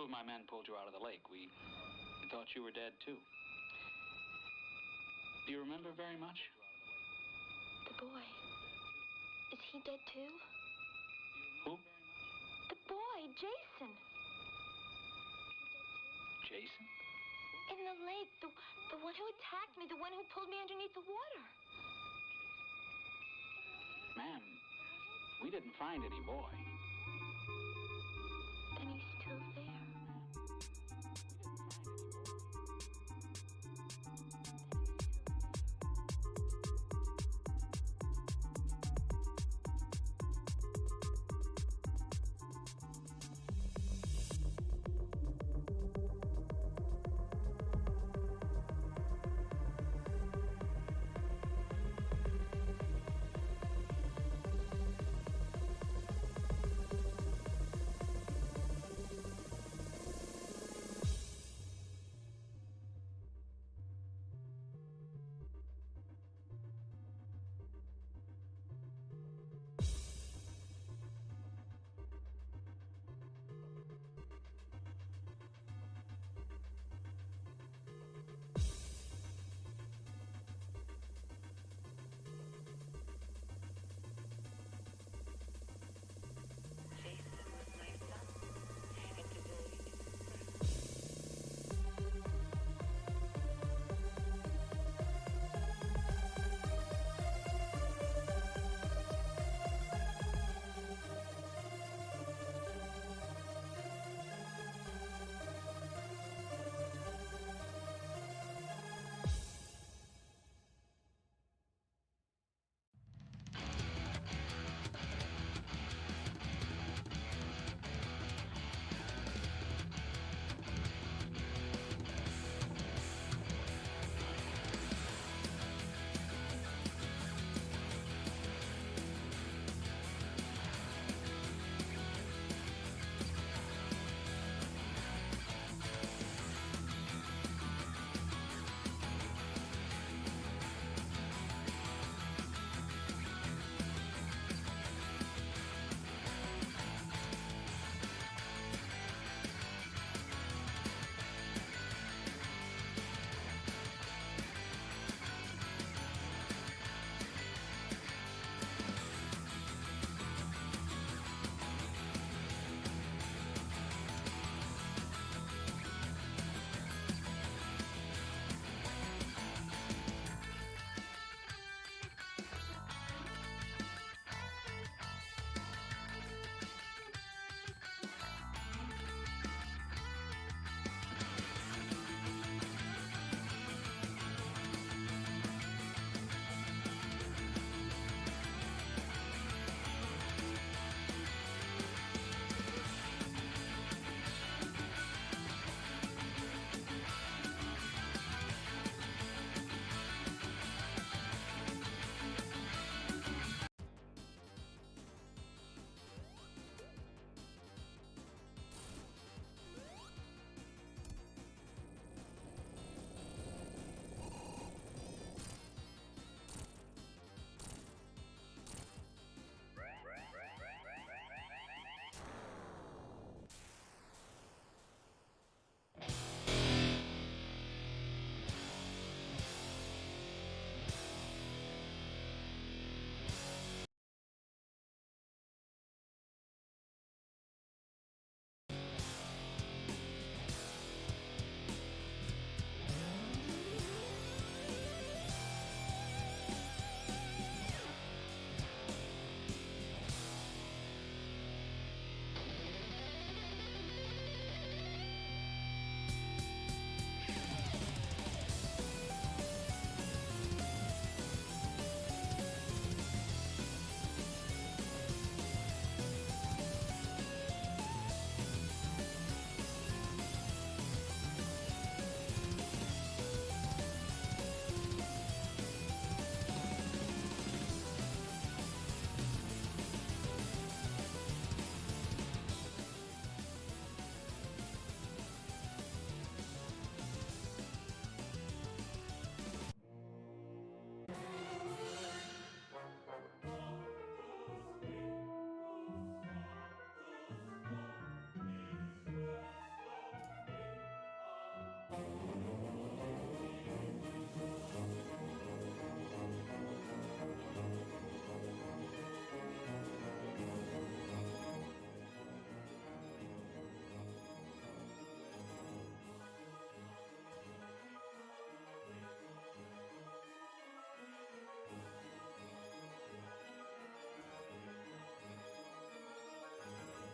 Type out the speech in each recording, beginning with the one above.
of my men pulled you out of the lake. We thought you were dead, too. Do you remember very much? The boy. Is he dead, too? Who? The boy, Jason. Jason? In the lake, the one who attacked me, the one who pulled me underneath the water. Ma'am, we didn't find any boy. Then he's still there.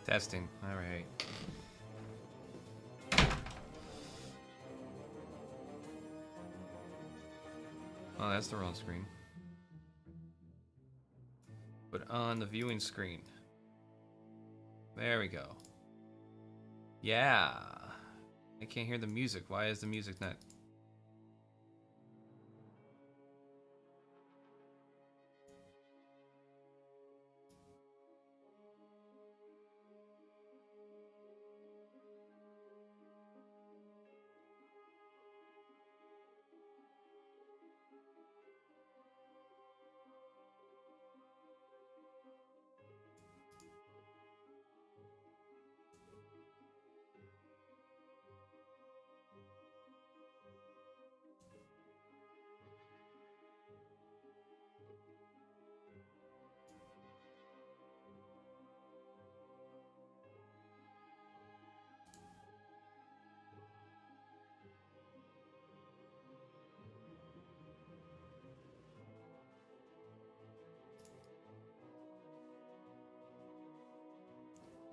Testing. Alright. Oh, that's the wrong screen. But on the viewing screen. There we go. Yeah. I can't hear the music. Why is the music not...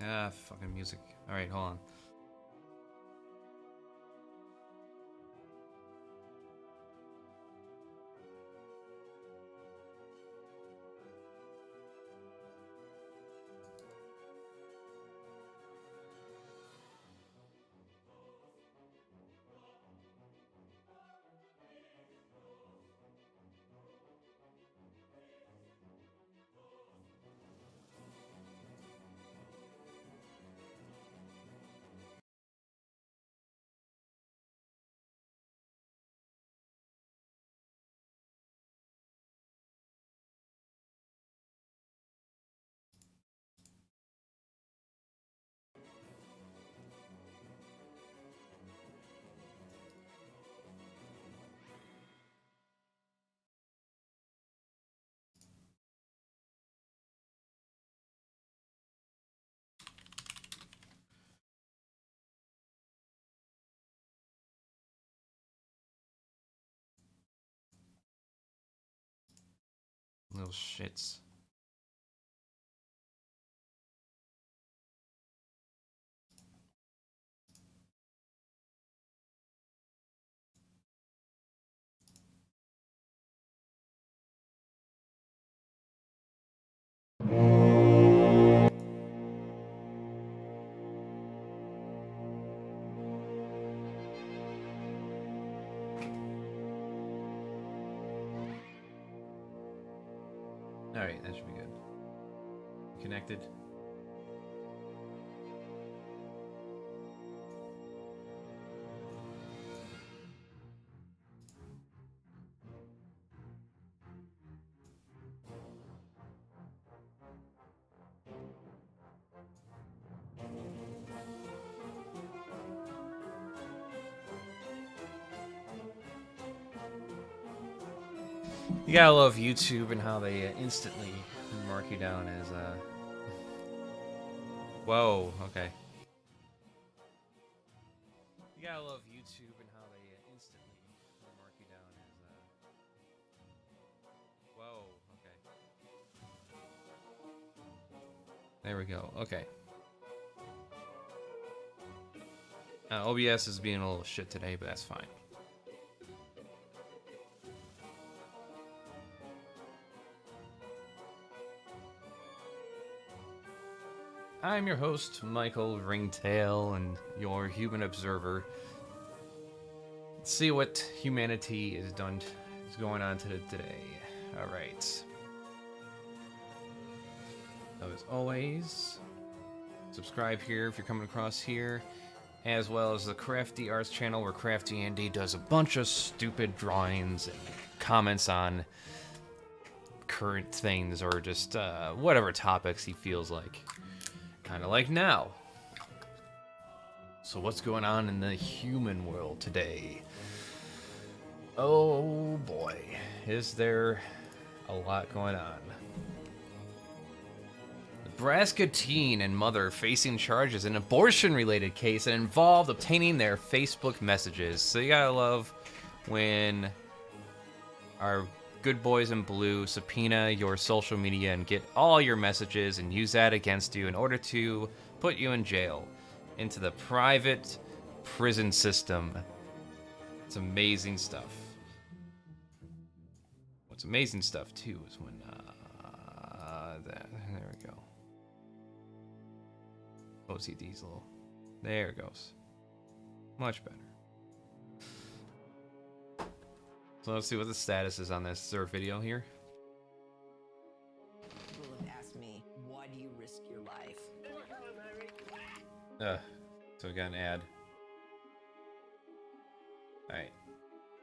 Ah, fucking music. Alright, hold on. Little shits. Alright, that should be good. Connected. You gotta love YouTube and how they instantly mark you down as Whoa, okay. You gotta love YouTube and how they instantly mark you down as Whoa, okay. There we go, okay. OBS is being a little shit today, but that's fine. I'm your host, Michael Ringtail, and your human observer. Let's see what humanity is going on today. Alright. So as always, subscribe here if you're coming across here, as well as the Crafty Arts channel where Crafty Andy does a bunch of stupid drawings and comments on current things or just whatever topics he feels like. Kind of like now. So what's going on in the human world today? Oh boy, is there a lot going on. Nebraska teen and mother facing charges in abortion-related case that involved obtaining their Facebook messages. So you gotta love when our Good Boys in Blue subpoena your social media and get all your messages and use that against you in order to put you in jail, into the private prison system. It's amazing stuff. What's amazing stuff too is when there we go. OC Diesel. There it goes. Much better. So let's see what the status is on this. Is there a video here? People have asked me, why do you risk your life? So we got an ad. Alright.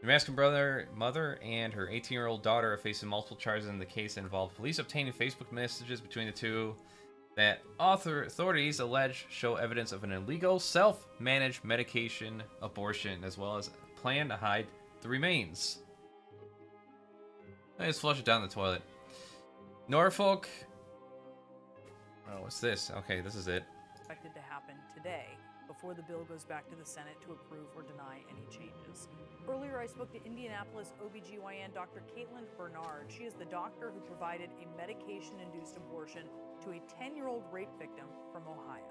The Mexican mother and her 18-year-old daughter are facing multiple charges in the case that involved police obtaining Facebook messages between the two that authorities allege show evidence of an illegal self-managed medication abortion, as well as a plan to hide the remains. Let's flush it down the toilet. Norfolk. Oh, what's this? Okay, this is it. Expected to happen today before the bill goes back to the Senate to approve or deny any changes. Earlier, I spoke to Indianapolis OBGYN Dr. Caitlin Bernard. She is the doctor who provided a medication-induced abortion to a 10-year-old rape victim from Ohio.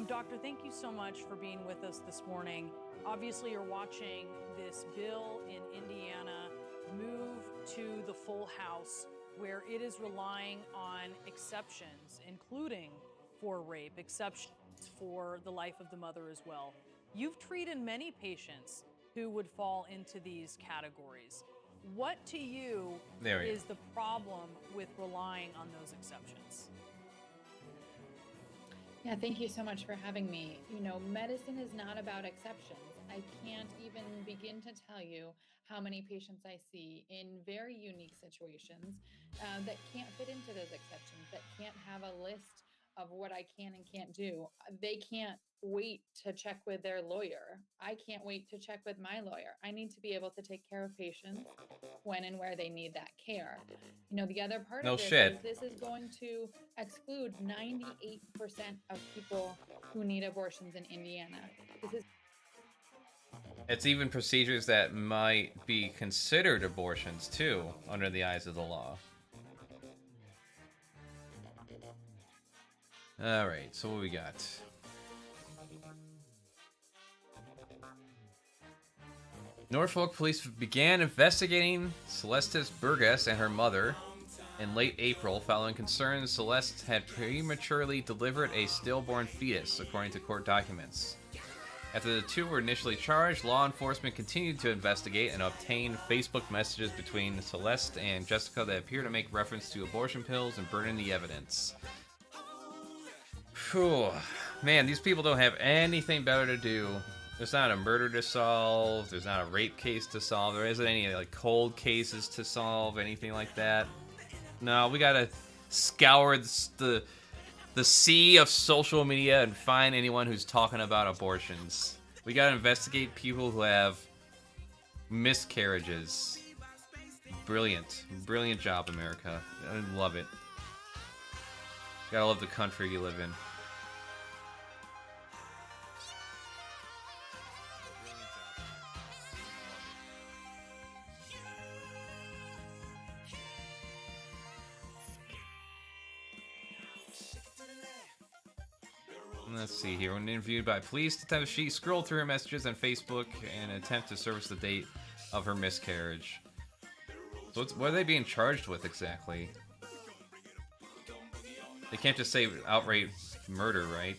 Doctor, thank you so much for being with us this morning. Obviously, you're watching this bill in Indiana move to the full House, where it is relying on exceptions, including for rape, exceptions for the life of the mother as well. You've treated many patients who would fall into these categories. What to you is the problem with relying on those exceptions? Yeah, thank you so much for having me. You know, medicine is not about exceptions. I can't even begin to tell you how many patients I see in very unique situations that can't fit into those exceptions, that can't have a list of what I can and can't do. They can't wait to check with their lawyer. I can't wait to check with my lawyer. I need to be able to take care of patients when and where they need that care. You know, the other part of this is this is going to exclude 98% of people who need abortions in Indiana. It's even procedures that might be considered abortions too, under the eyes of the law. Alright, so what we got? Norfolk police began investigating Celestis Burgess and her mother in late April following concerns Celeste had prematurely delivered a stillborn fetus, according to court documents. After the two were initially charged, law enforcement continued to investigate and obtain Facebook messages between Celeste and Jessica that appear to make reference to abortion pills and burning the evidence. Whew. Man, these people don't have anything better to do. There's not a murder to solve. There's not a rape case to solve. There isn't any like cold cases to solve, anything like that. No, we gotta scour the sea of social media and find anyone who's talking about abortions. We gotta investigate people who have miscarriages. Brilliant. Brilliant job, America. I love it. Gotta love the country you live in. Let's see here. When interviewed by police, Detective She scrolled through her messages on Facebook in an attempt to surface the date of her miscarriage. So what are they being charged with exactly? They can't just say outright murder, right?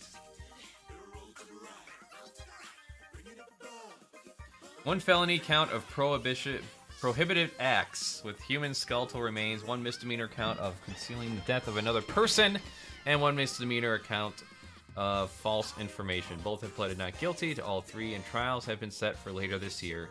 One felony count of prohibited acts with human skeletal remains, one misdemeanor count of concealing the death of another person, and one misdemeanor count of false information. Both have pleaded not guilty to all three, and trials have been set for later this year.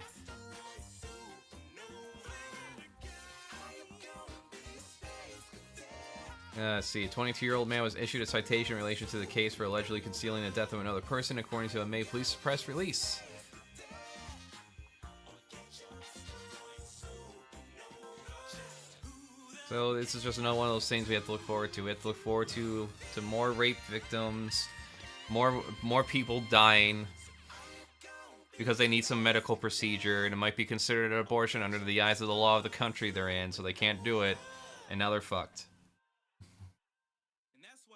Let's see. A 22-year-old man was issued a citation in relation to the case for allegedly concealing the death of another person, according to a May police press release. So this is just another one of those things we have to look forward to. We have to look forward to more rape victims, more people dying. because they need some medical procedure, and it might be considered an abortion under the eyes of the law of the country they're in, so they can't do it, and now they're fucked.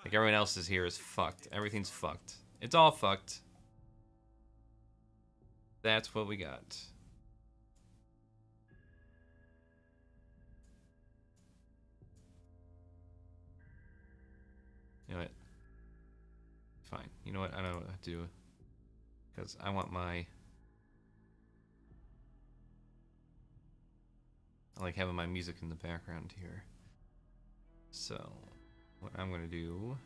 Like, everyone else is here is fucked. Everything's fucked. It's all fucked. That's what we got. You know what? Fine. You know what? I don't know what to do. Because I want my... I like having my music in the background here. So, what I'm going to do...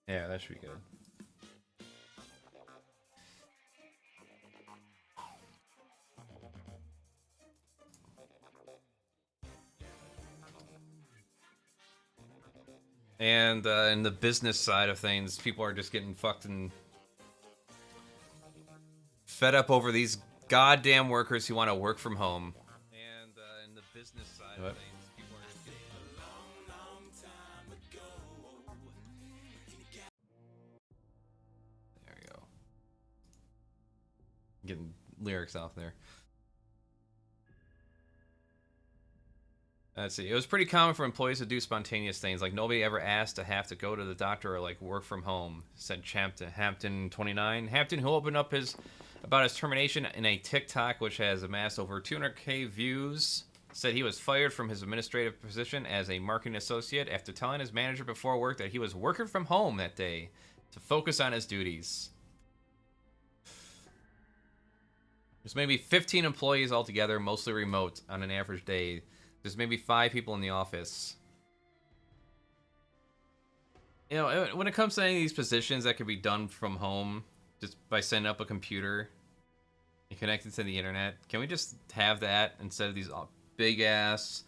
Yeah, that should be good. And in the business side of things, people are just getting fucking fed up over these goddamn workers who want to work from home. And in the business side of things, people are just getting... There we go. Getting lyrics off there. Let's see. It was pretty common for employees to do spontaneous things. Like, nobody ever asked to have to go to the doctor or, like, work from home, said Hampton 29. Hampton, who opened up about his termination in a TikTok, which has amassed over 200K views, said he was fired from his administrative position as a marketing associate after telling his manager before work that he was working from home that day to focus on his duties. There's maybe 15 employees altogether, mostly remote, on an average day. There's maybe 5 people in the office. You know, when it comes to any of these positions that could be done from home, just by setting up a computer and connecting to the internet, can we just have that instead of these big-ass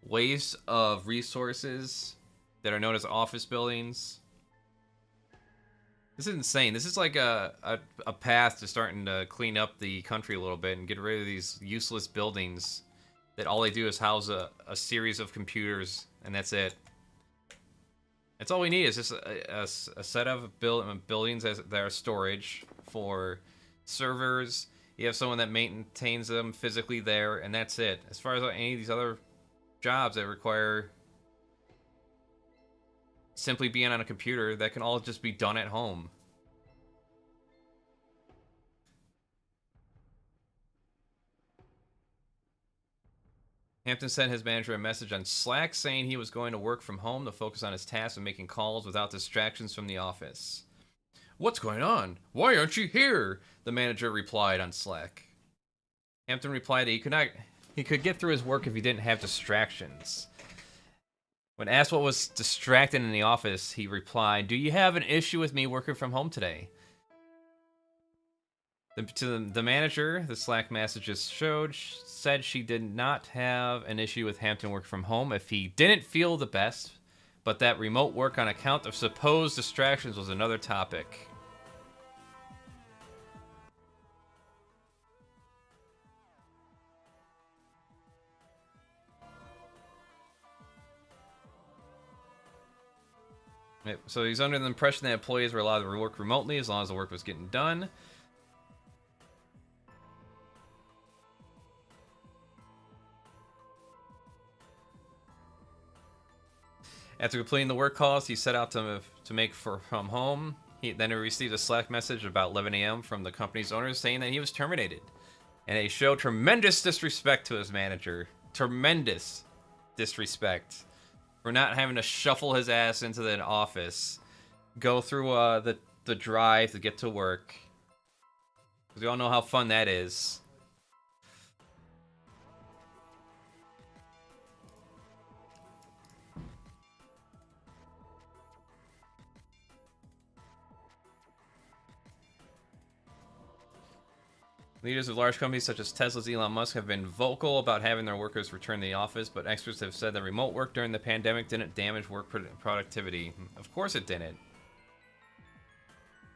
wastes of resources that are known as office buildings? This is insane. This is like a path to starting to clean up the country a little bit and get rid of these useless buildings that all they do is house a series of computers, and that's it. That's all we need, is just a set of buildings that are storage for servers. You have someone that maintains them physically there, and that's it. As far as any of these other jobs that require simply being on a computer, that can all just be done at home. Hampton sent his manager a message on Slack saying he was going to work from home to focus on his tasks and making calls without distractions from the office. "What's going on? Why aren't you here?" the manager replied on Slack. Hampton replied that he could get through his work if he didn't have distractions. When asked what was distracting in the office, he replied, "Do you have an issue with me working from home today?" To the manager, the Slack messages said she did not have an issue with Hampton working from home if he didn't feel the best, but that remote work on account of supposed distractions was another topic. So he's under the impression that employees were allowed to work remotely as long as the work was getting done. After completing the work calls he set out to make from home, he received a Slack message about 11 a.m. from the company's owners saying that he was terminated. And they showed tremendous disrespect to his manager. Tremendous disrespect. For not having to shuffle his ass into the office. Go through the drive to get to work. Because we all know how fun that is. Leaders of large companies such as Tesla's Elon Musk have been vocal about having their workers return to the office, but experts have said that remote work during the pandemic didn't damage work productivity. Of course it didn't.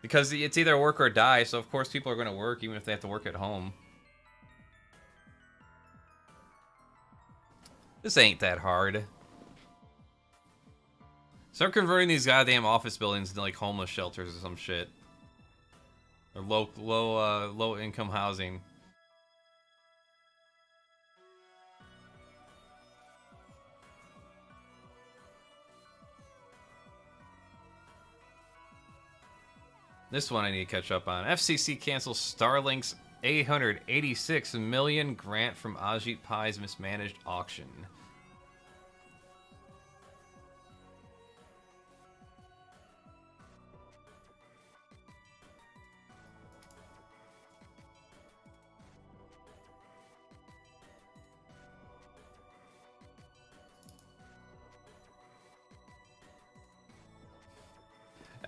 Because it's either work or die, so of course people are going to work even if they have to work at home. This ain't that hard. Start converting these goddamn office buildings into like homeless shelters or some shit. Or low income housing. This one I need to catch up on. FCC cancels Starlink's $886 million grant from Ajit Pai's mismanaged auction.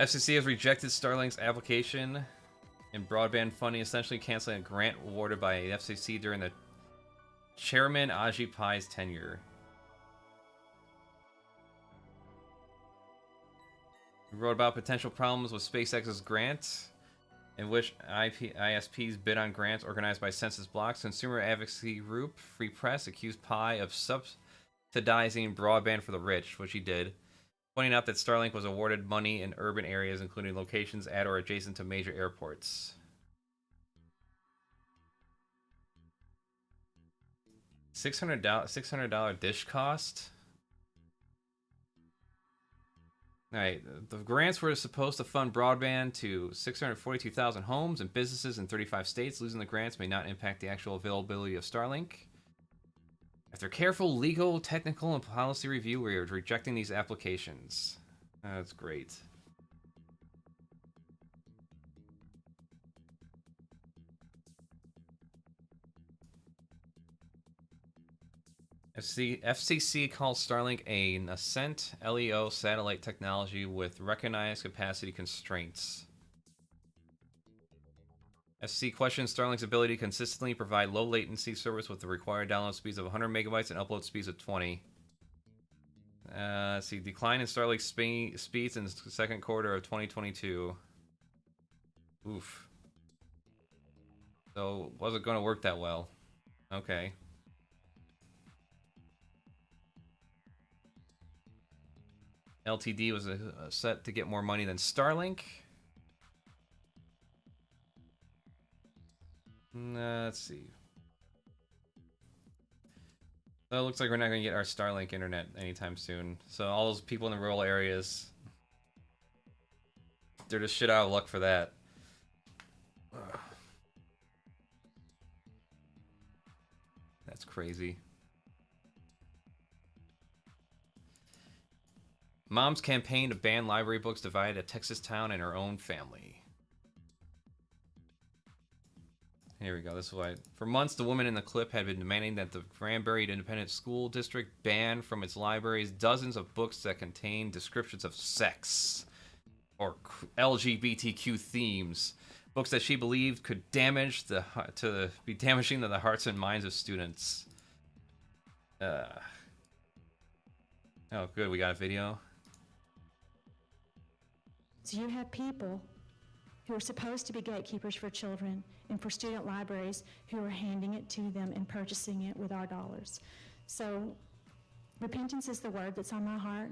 FCC has rejected Starlink's application in broadband funding, essentially canceling a grant awarded by the FCC during the chairman Ajit Pai's tenure. We wrote about potential problems with SpaceX's grant, in which ISPs bid on grants organized by Census Blocks. Consumer advocacy group Free Press accused Pai of subsidizing broadband for the rich, which he did, pointing out that Starlink was awarded money in urban areas, including locations at or adjacent to major airports. $600 dish cost? Alright, the grants were supposed to fund broadband to 642,000 homes and businesses in 35 states. Losing the grants may not impact the actual availability of Starlink. After careful legal, technical, and policy review, we are rejecting these applications. That's great. FCC calls Starlink a nascent LEO satellite technology with recognized capacity constraints. FCC questions Starlink's ability to consistently provide low latency service with the required download speeds of 100 megabytes and upload speeds of 20. Let's see, decline in Starlink speeds in the second quarter of 2022. Oof. So, wasn't going to work that well. Okay. LTD was set to get more money than Starlink. Let's see. So it looks like we're not going to get our Starlink internet anytime soon. So all those people in the rural areas, they're just shit out of luck for that. That's crazy. Mom's campaign to ban library books divided a Texas town and her own family. Here we go, this is why. For months, the woman in the clip had been demanding that the Granbury Independent School District ban from its libraries dozens of books that contain descriptions of sex or LGBTQ themes. Books that she believed could be damaging to the hearts and minds of students. Oh, good, we got a video. So you have people who are supposed to be gatekeepers for children and for student libraries who are handing it to them and purchasing it with our dollars. So repentance is the word that's on my heart.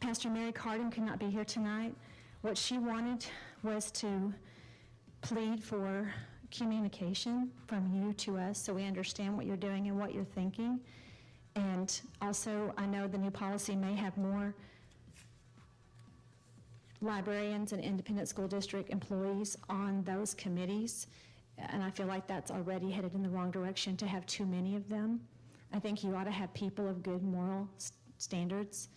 Pastor Mary Cardin could not be here tonight. What she wanted was to plead for communication from you to us so we understand what you're doing and what you're thinking. And also, I know the new policy may have more librarians and independent school district employees on those committees, and I feel like that's already headed in the wrong direction to have too many of them. I think you ought to have people of good moral standards,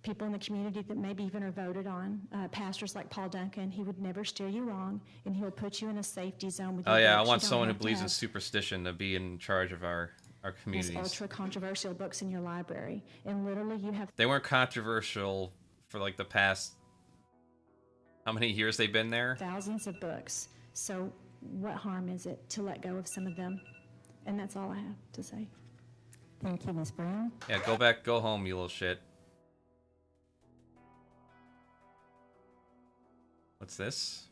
people in the community that maybe even are voted on, pastors like Paul Duncan. He would never steer you wrong, and he'll put you in a safety zone with your Oh yeah, I books. want You don't someone who have to believes in have superstition to be in charge of our those communities. ultra-controversial books in your library, and literally you have They weren't controversial for like the past, how many years they've been there? thousands of books. So what harm is it to let go of some of them? And that's all I have to say. Thank you, Ms. Brown. Yeah, go home, you little shit. What's this?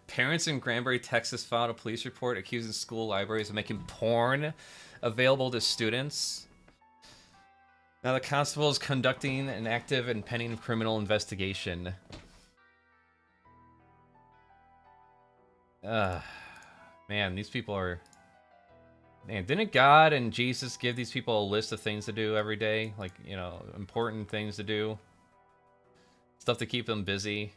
Parents in Granbury, Texas filed a police report accusing school libraries of making porn available to students. Now the constable is conducting an active and pending criminal investigation. Man, these people are... Man, didn't God and Jesus give these people a list of things to do every day? Like, you know, important things to do? Stuff to keep them busy?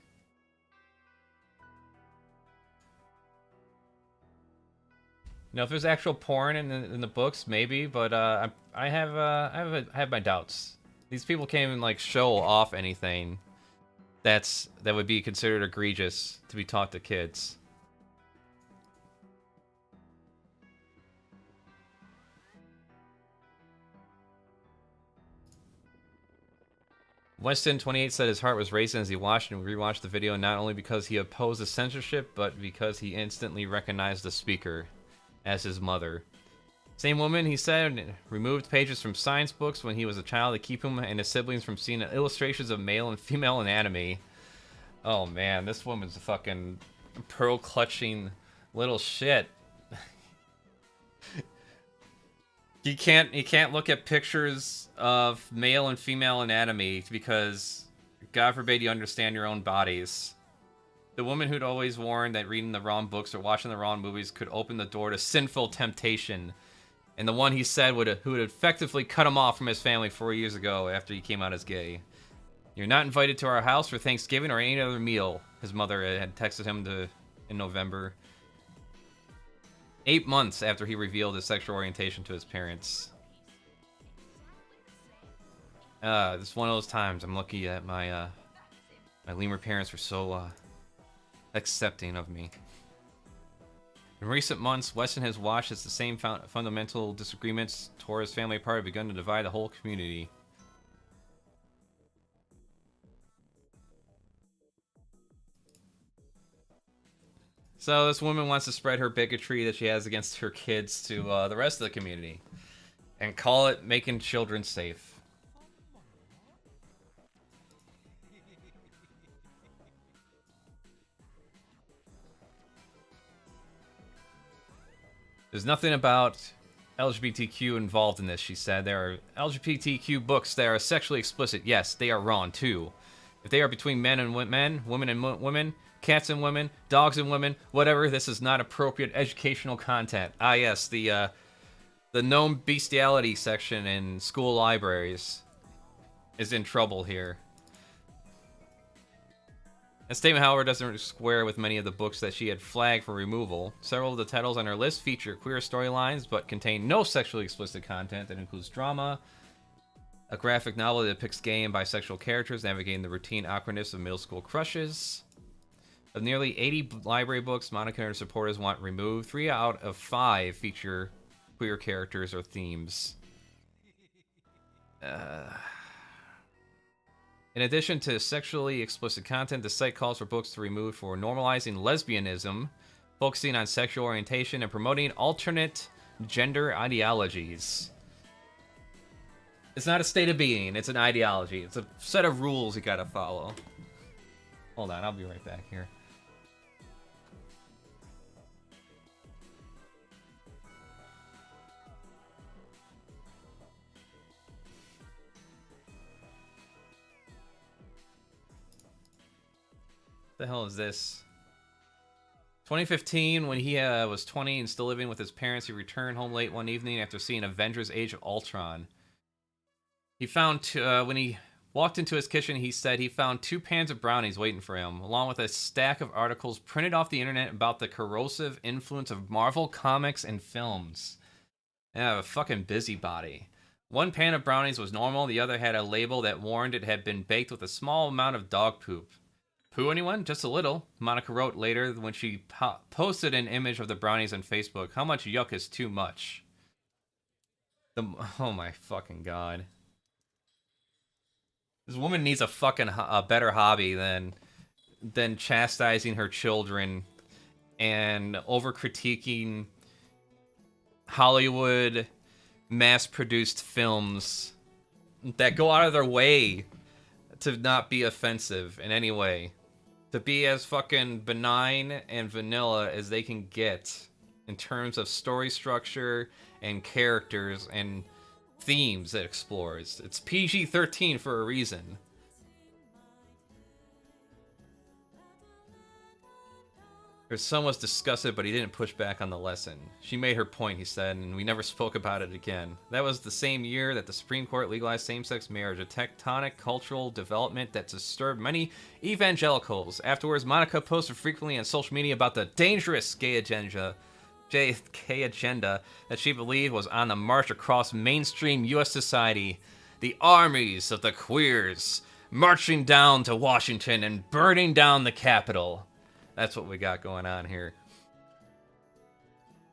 You know, if there's actual porn in the books, maybe, but I have my doubts. These people can't even like show off anything that would be considered egregious to be taught to kids. Weston, 28, said his heart was racing as he watched and rewatched the video, not only because he opposed the censorship, but because he instantly recognized the speaker as his mother. Same woman, he said, removed pages from science books when he was a child to keep him and his siblings from seeing illustrations of male and female anatomy. Oh man, this woman's a fucking pearl-clutching little shit. You can't look at pictures of male and female anatomy because, God forbid, you understand your own bodies. The woman who'd always warned that reading the wrong books or watching the wrong movies could open the door to sinful temptation. And the one he said who had effectively cut him off from his family 4 years ago after he came out as gay. You're not invited to our house for Thanksgiving or any other meal, his mother had texted him in November. 8 months after he revealed his sexual orientation to his parents. This is one of those times I'm lucky that my lemur parents were so accepting of me. In recent months, Weston has watched as the same fundamental disagreements tore his family apart have begun to divide the whole community. So this woman wants to spread her bigotry that she has against her kids to the rest of the community and call it making children safe. There's nothing about LGBTQ involved in this, she said. There are LGBTQ books that are sexually explicit. Yes, they are wrong too. If they are between men and men, women and women, cats and women, dogs and women, whatever, this is not appropriate educational content. Ah yes, the known bestiality section in school libraries is in trouble here. That statement, however, doesn't square with many of the books that she had flagged for removal. Several of the titles on her list feature queer storylines, but contain no sexually explicit content that includes drama, a graphic novel that depicts gay and bisexual characters navigating the routine awkwardness of middle school crushes. Of nearly 80 library books Monica and her supporters want removed, 3 out of 5 feature queer characters or themes. In addition to sexually explicit content, the site calls for books to be removed for normalizing lesbianism, focusing on sexual orientation, and promoting alternate gender ideologies. It's not a state of being, it's an ideology. It's a set of rules you gotta follow. Hold on, I'll be right back here. The hell is this? 2015, when he was 20 and still living with his parents, he returned home late one evening after seeing Avengers: Age of Ultron. He found, when he walked into his kitchen, he said he found 2 pans of brownies waiting for him, along with a stack of articles printed off the internet about the corrosive influence of Marvel comics and films. Yeah, a fucking busybody. One pan of brownies was normal, the other had a label that warned it had been baked with a small amount of dog poop. Poo anyone? Just a little. Monica wrote later when she posted an image of the brownies on Facebook. How much yuck is too much? Oh my fucking god. This woman needs a fucking a better hobby than chastising her children and over-critiquing Hollywood mass-produced films that go out of their way to not be offensive in any way. To be as fucking benign and vanilla as they can get in terms of story structure and characters and themes it explores. It's PG-13 for a reason. Her son was disgusted, but he didn't push back on the lesson. She made her point, he said, and we never spoke about it again. That was the same year that the Supreme Court legalized same-sex marriage, a tectonic cultural development that disturbed many evangelicals. Afterwards, Monica posted frequently on social media about the dangerous gay agenda that she believed was on the march across mainstream U.S. society. The armies of the queers marching down to Washington and burning down the Capitol. That's what we got going on here.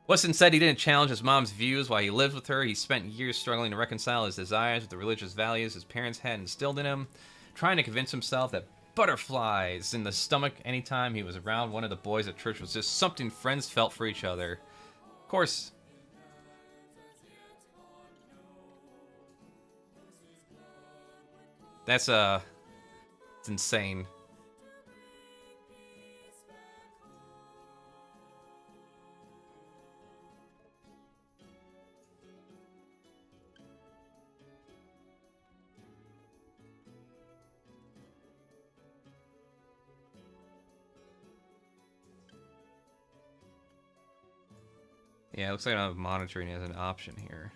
Weston said he didn't challenge his mom's views while he lived with her. He spent years struggling to reconcile his desires with the religious values his parents had instilled in him, trying to convince himself that butterflies in the stomach anytime he was around one of the boys at church was just something friends felt for each other. Of course. That's it's insane. Yeah, it looks like I don't have monitoring as an option here.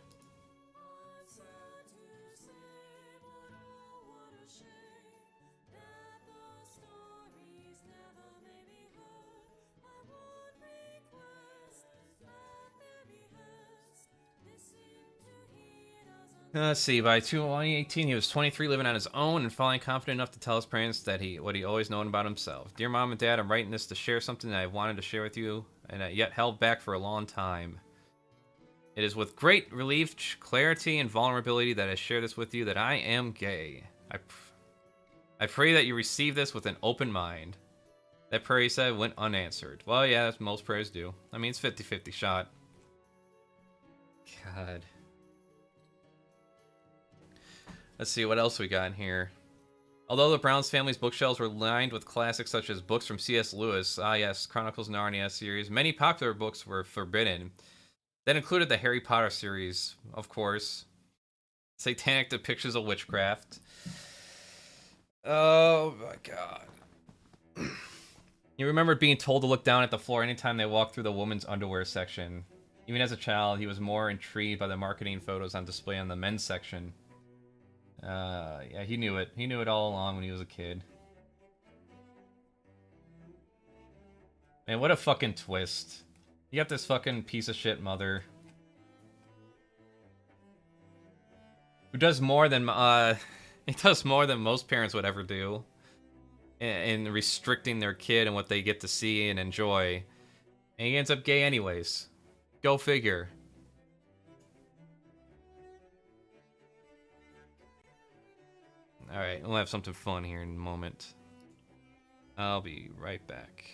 Let's see, by 2018, he was 23, living on his own, and finally confident enough to tell his parents that what he always known about himself. Dear Mom and Dad, I'm writing this to share something that I wanted to share with you, and yet held back for a long time. It is with great relief, clarity, and vulnerability that I share this with you, that I am gay. I pray that you receive this with an open mind. That prayer, he said, went unanswered. Well, yeah, that's most prayers do. I mean, it's 50-50 shot. God. Let's see, what else we got in here. Although the Browns family's bookshelves were lined with classics such as books from C.S. Lewis, yes, Chronicles of Narnia series, many popular books were forbidden. That included the Harry Potter series, of course. Satanic depictions of witchcraft. Oh my god. You remember being told to look down at the floor anytime they walked through the woman's underwear section. Even as a child, he was more intrigued by the marketing photos on display on the men's section. Yeah, he knew it. He knew it all along when he was a kid. Man, what a fucking twist. You got this fucking piece of shit mother who does more than he does more than most parents would ever do in restricting their kid and what they get to see and enjoy. And he ends up gay anyways. Go figure. Alright, we'll have something fun here in a moment. I'll be right back.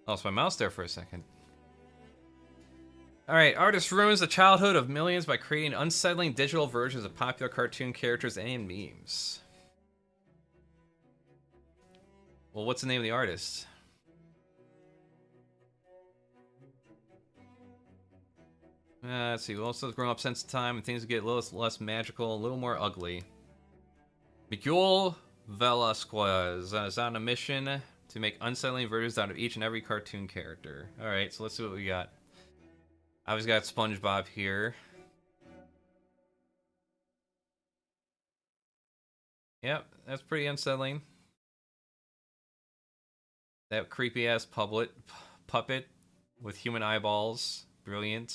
Lost my mouse there for a second. Alright, artist ruins the childhood of millions by creating unsettling digital versions of popular cartoon characters and memes. Well, what's the name of the artist? Let's see. Well, also grown up since the time, and things get a little less magical, a little more ugly. Michael Velasquez is on a mission to make unsettling versions out of each and every cartoon character. Alright, so let's see what we got. I've got SpongeBob here. Yep, that's pretty unsettling. That creepy ass puppet with human eyeballs. Brilliant.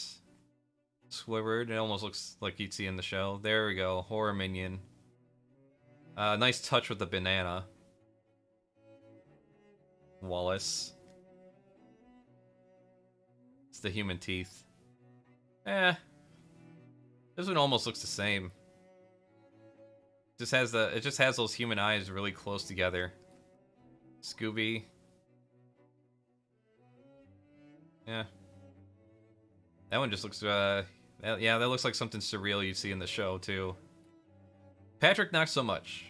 Squidward, it almost looks like you'd see in the show. There we go, horror minion. Nice touch with the banana. Wallace. It's the human teeth. This one almost looks the same. It just has those human eyes really close together. Scooby. Yeah. That one just looks, yeah, that looks like something surreal you'd see in the show, too. Patrick, not so much.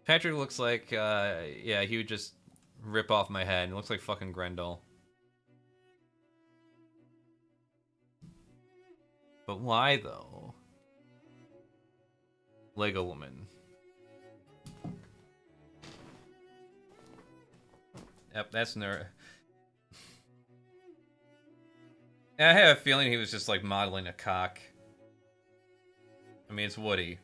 Patrick looks like, yeah, he would just rip off my head. It looks like fucking Grendel. But why, though? Lego Woman. Yep, that's nerd. I have a feeling he was just, like, modeling a cock. I mean, it's Woody.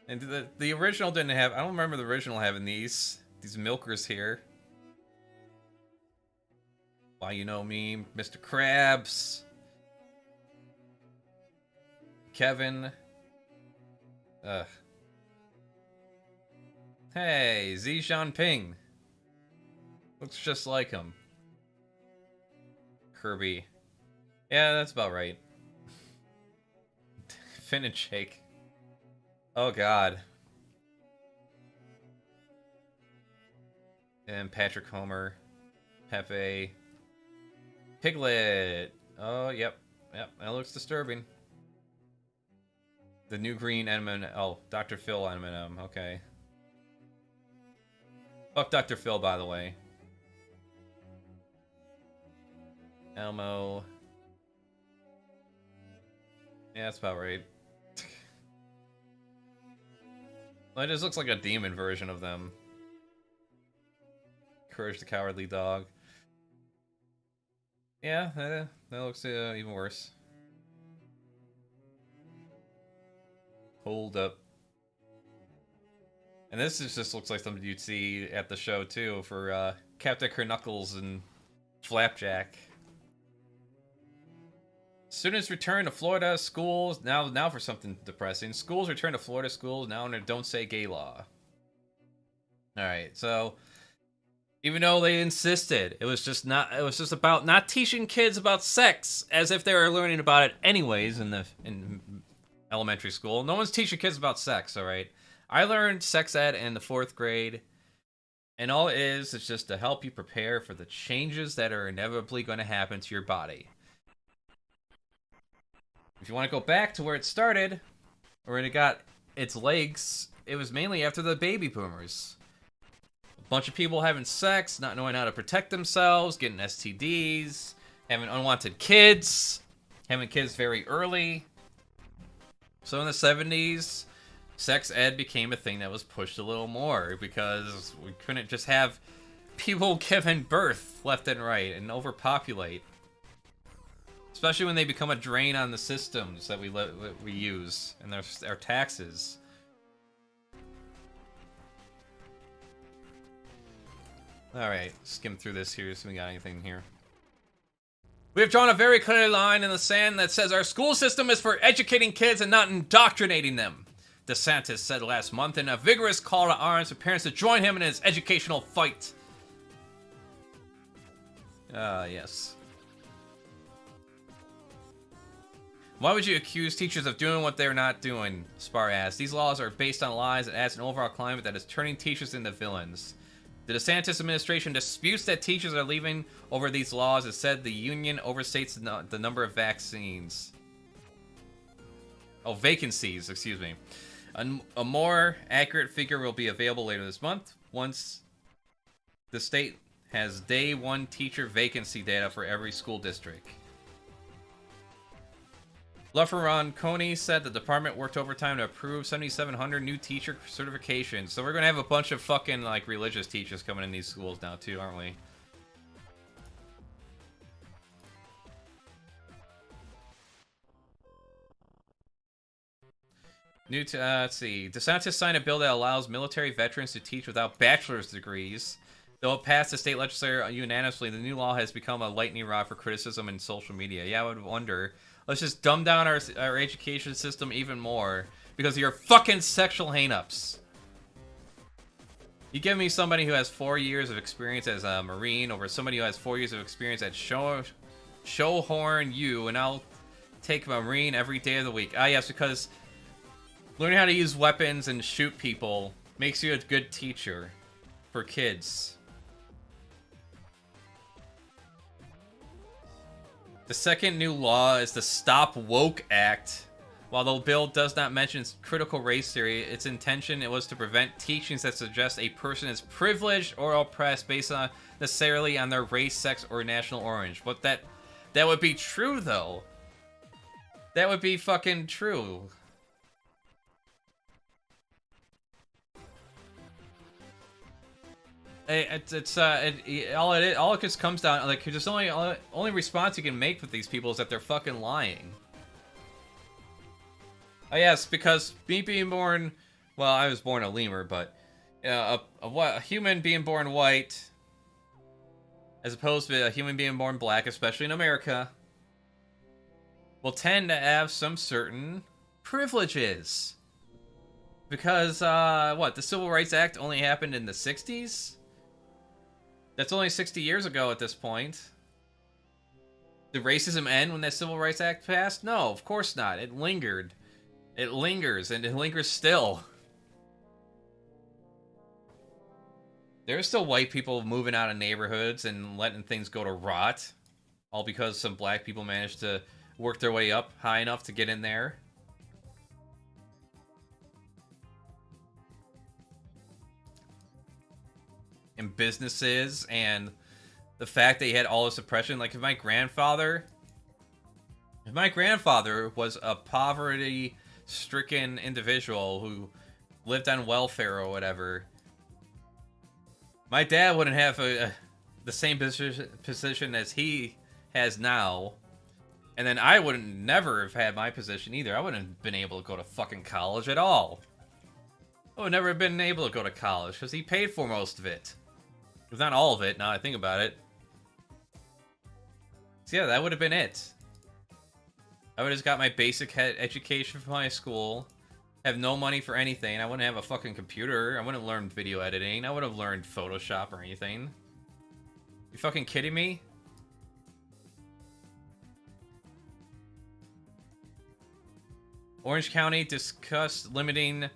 And the original didn't have... I don't remember the original having these milkers here. Why you know me, Mr. Krabs. Kevin. Ugh. Hey, Xi Jinping. Looks just like him. Kirby. Yeah, that's about right. Finn and Jake. Oh god. And Patrick Homer. Pepe. Piglet. Oh, yep. Yep, that looks disturbing. The new green M&M. Oh, Dr. Phil M&M. Okay. Fuck Dr. Phil, by the way. Elmo. Yeah, that's about right. Well, it just looks like a demon version of them. Courage the Cowardly Dog. Yeah, that looks even worse. Hold up. And this just looks like something you'd see at the show, too, for Captain Knuckles and Flapjack. Students return to Florida schools. Now for something depressing. Schools return to Florida schools now under Don't Say Gay law. Alright, so... even though they insisted, it was just about not teaching kids about sex, as if they were learning about it anyways in elementary school. No one's teaching kids about sex, alright? I learned sex ed in the 4th grade, and all it is just to help you prepare for the changes that are inevitably going to happen to your body. If you want to go back to where it started, or when it got its legs, it was mainly after the baby boomers. A bunch of people having sex, not knowing how to protect themselves, getting STDs, having unwanted kids, having kids very early. So in the 70s, sex ed became a thing that was pushed a little more because we couldn't just have people giving birth left and right and overpopulate. Especially when they become a drain on the systems that we use and our taxes. Alright, skim through this here, see if we got anything here. We have drawn a very clear line in the sand that says our school system is for educating kids and not indoctrinating them, DeSantis said last month in a vigorous call to arms for parents to join him in his educational fight. Yes. Why would you accuse teachers of doing what they're not doing? Spar asked. These laws are based on lies and adds an overall climate that is turning teachers into villains. The DeSantis administration disputes that teachers are leaving over these laws and said the union overstates the number of vaccines. Oh, vacancies, excuse me. A more accurate figure will be available later this month once the state has day one teacher vacancy data for every school district. Lefferon Coney said the department worked overtime to approve 7,700 new teacher certifications. So we're going to have a bunch of fucking, like, religious teachers coming in these schools now, too, aren't we? Let's see. DeSantis signed a bill that allows military veterans to teach without bachelor's degrees. Though it passed the state legislature unanimously, the new law has become a lightning rod for criticism in social media. Yeah, I would wonder. Let's just dumb down our education system even more because of your fucking sexual hang-ups. You give me somebody who has 4 years of experience as a Marine over somebody who has 4 years of experience at Showhorn U, and I'll take a Marine every day of the week. Ah, yes, because learning how to use weapons and shoot people makes you a good teacher for kids. The second new law is the Stop Woke Act. While the bill does not mention critical race theory, its intention was to prevent teachings that suggest a person is privileged or oppressed based on necessarily on their race, sex, or national origin. But that would be true, though. That would be fucking true. All it just comes down, like, there's only response you can make with these people is that they're fucking lying. Oh yes, because me being born, well, I was born a lemur, but a human being born white, as opposed to a human being born black, especially in America, will tend to have some certain privileges. Because, the Civil Rights Act only happened in the 60s? That's only 60 years ago at this point. Did racism end when that Civil Rights Act passed? No, of course not. It lingered. It lingers, and it lingers still. There are still white people moving out of neighborhoods and letting things go to rot. All because some black people managed to work their way up high enough to get in there. In businesses, and the fact that he had all this oppression. Like, if my grandfather was a poverty-stricken individual who lived on welfare or whatever, my dad wouldn't have the same position as he has now, and then I wouldn't never have had my position either. I wouldn't have been able to go to fucking college at all. I would never have been able to go to college because he paid for most of it. If not all of it, now I think about it. So yeah, that would have been it. I would have just got my basic education from high school, have no money for anything. I wouldn't have a fucking computer. I wouldn't have learned video editing. I wouldn't have learned Photoshop or anything. You fucking kidding me? Orange County discussed limiting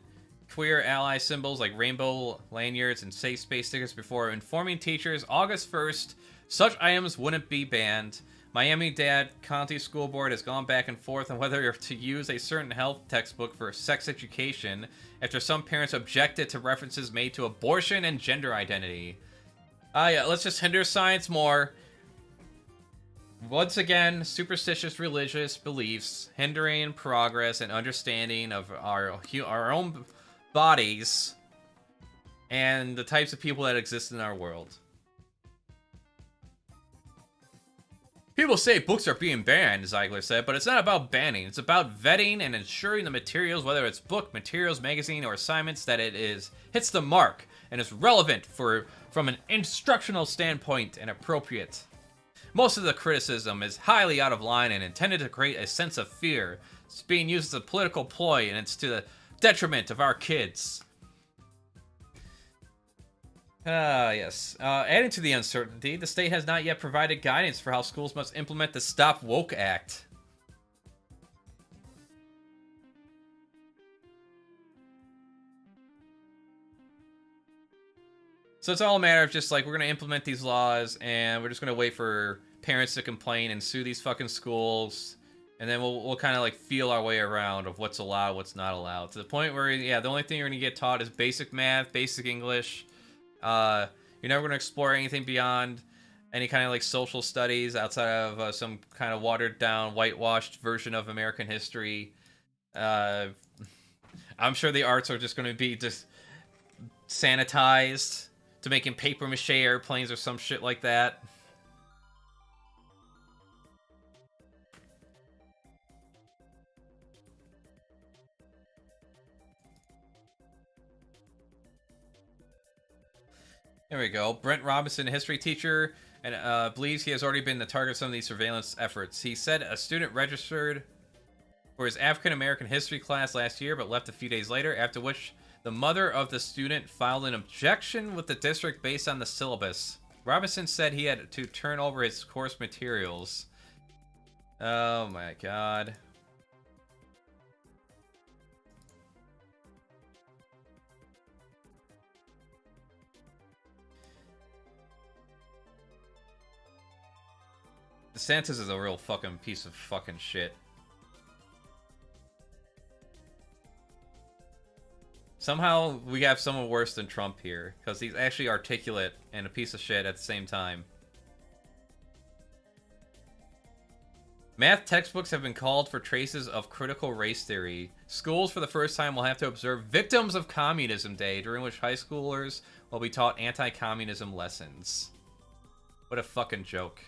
queer ally symbols like rainbow lanyards and safe space stickers before informing teachers August 1st such items wouldn't be banned. Miami-Dade County School Board has gone back and forth on whether to use a certain health textbook for sex education after some parents objected to references made to abortion and gender identity. Yeah, let's just hinder science more. Once again, superstitious religious beliefs hindering progress and understanding of our own bodies and the types of people that exist in our world. People say books are being banned, Ziegler said, but it's not about banning. It's about vetting and ensuring the materials, whether it's book, materials, magazine, or assignments, that it hits the mark and is relevant from an instructional standpoint and appropriate. Most of the criticism is highly out of line and intended to create a sense of fear. It's being used as a political ploy, and it's to the detriment of our kids. Yes. Adding to the uncertainty, the state has not yet provided guidance for how schools must implement the Stop Woke Act. So it's all a matter of just like, we're going to implement these laws and we're just going to wait for parents to complain and sue these fucking schools. And then we'll kind of like feel our way around of what's allowed, what's not allowed. To the point where, yeah, the only thing you're going to get taught is basic math, basic English. You're never going to explore anything beyond any kind of like social studies outside of some kind of watered down, whitewashed version of American history. I'm sure the arts are just going to be just sanitized to making paper mache airplanes or some shit like that. There we go. Brent Robinson, a history teacher, and believes he has already been the target of some of these surveillance efforts. He said a student registered for his African-American history class last year, but left a few days later, after which the mother of the student filed an objection with the district based on the syllabus. Robinson said he had to turn over his course materials. Oh my god. DeSantis is a real fucking piece of fucking shit. Somehow we have someone worse than Trump here, because he's actually articulate and a piece of shit at the same time. Math textbooks have been called for traces of critical race theory. Schools for the first time will have to observe Victims of Communism Day, during which high schoolers will be taught anti-communism lessons. What a fucking joke.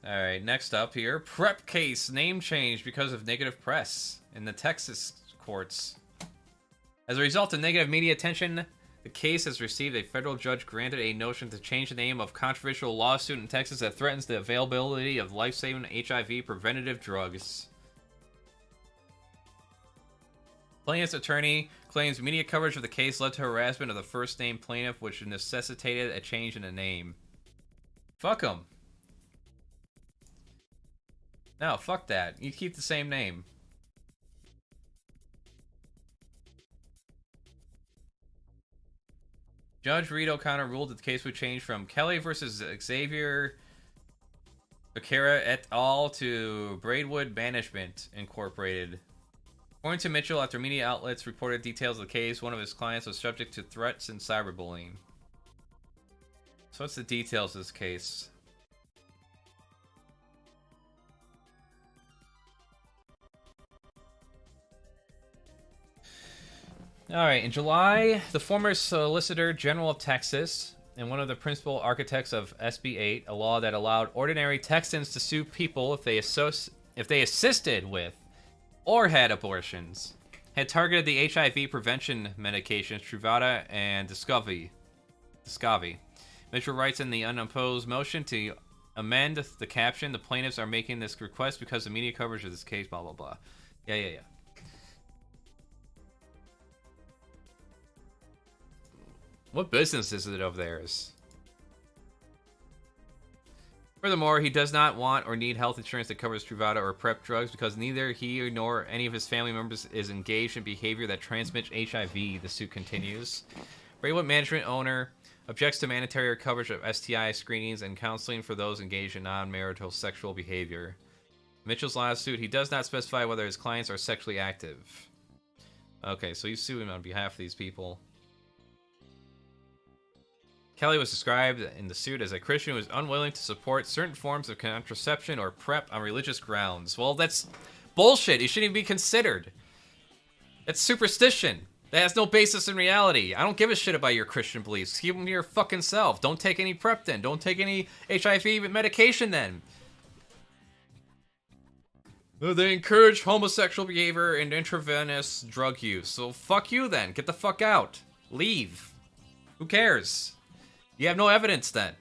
Alright, next up here. Prep case name change because of negative press in the Texas courts. As a result of negative media attention, the case has received a federal judge granted a notion to change the name of controversial lawsuit in Texas that threatens the availability of life-saving HIV preventative drugs. Plaintiff's attorney claims media coverage of the case led to harassment of the first-name plaintiff, which necessitated a change in the name. Fuck 'em. No, fuck that. You keep the same name. Judge Reed O'Connor ruled that the case would change from Kelly versus Xavier Becerra et al. To Braidwood Management Incorporated. According to Mitchell, after media outlets reported details of the case, one of his clients was subject to threats and cyberbullying. So what's the details of this case? Alright, in July, the former Solicitor General of Texas and one of the principal architects of SB 8, a law that allowed ordinary Texans to sue people if they assisted with or had abortions, had targeted the HIV prevention medications Truvada and Descovy. Mitchell writes in the unopposed motion to amend the caption, the plaintiffs are making this request because of media coverage of this case, blah, blah, blah. Yeah. What business is it of theirs? Furthermore, he does not want or need health insurance that covers Truvada or PrEP drugs because neither he nor any of his family members is engaged in behavior that transmits HIV, the suit continues. Braidwood Management owner objects to mandatory coverage of STI screenings and counseling for those engaged in non-marital sexual behavior. Mitchell's lawsuit, he does not specify whether his clients are sexually active. Okay, so he's suing on behalf of these people. Kelly was described in the suit as a Christian who was unwilling to support certain forms of contraception or PrEP on religious grounds. Well, that's bullshit. It shouldn't even be considered. That's superstition. That has no basis in reality. I don't give a shit about your Christian beliefs. Keep them to your fucking self. Don't take any PrEP then. Don't take any HIV medication then. They encourage homosexual behavior and intravenous drug use. So fuck you then. Get the fuck out. Leave. Who cares? You have no evidence then.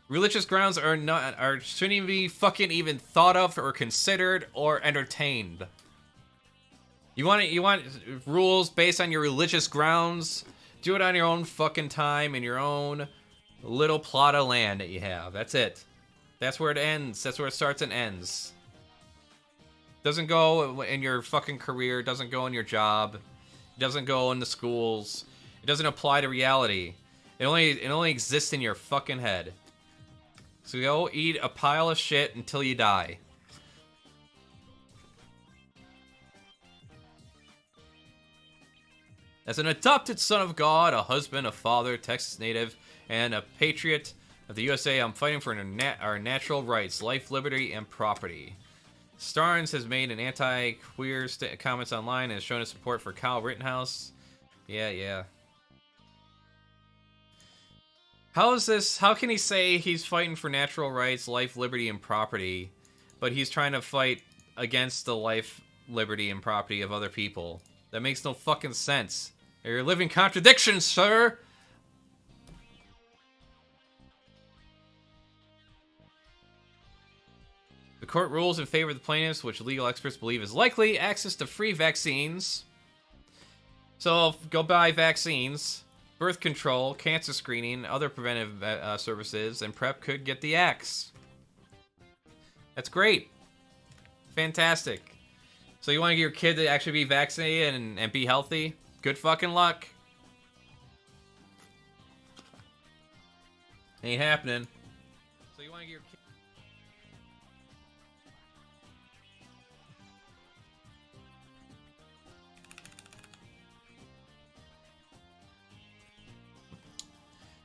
Religious grounds shouldn't even be fucking even thought of or considered or entertained. You want rules based on your religious grounds? Do it on your own fucking time in your own little plot of land that you have. That's it. That's where it ends. That's where it starts and ends. Doesn't go in your fucking career, doesn't go in your job, doesn't go in the schools. It doesn't apply to reality. It only exists in your fucking head. So go eat a pile of shit until you die. As an adopted son of God, a husband, a father, Texas native, and a patriot of the USA, I'm fighting for our natural rights, life, liberty, and property. Starnes has made an anti-queer comments online and has shown his support for Kyle Rittenhouse. Yeah. How can he say he's fighting for natural rights, life, liberty, and property, but he's trying to fight against the life, liberty, and property of other people? That makes no fucking sense. You're a living contradiction, sir! The court rules in favor of the plaintiffs, which legal experts believe is likely. Access to free vaccines. So, go buy vaccines. Birth control, cancer screening, other preventive services, and PrEP could get the axe. That's great. Fantastic. So you want to get your kid to actually be vaccinated and be healthy? Good fucking luck. Ain't happening. So you want to get your kid...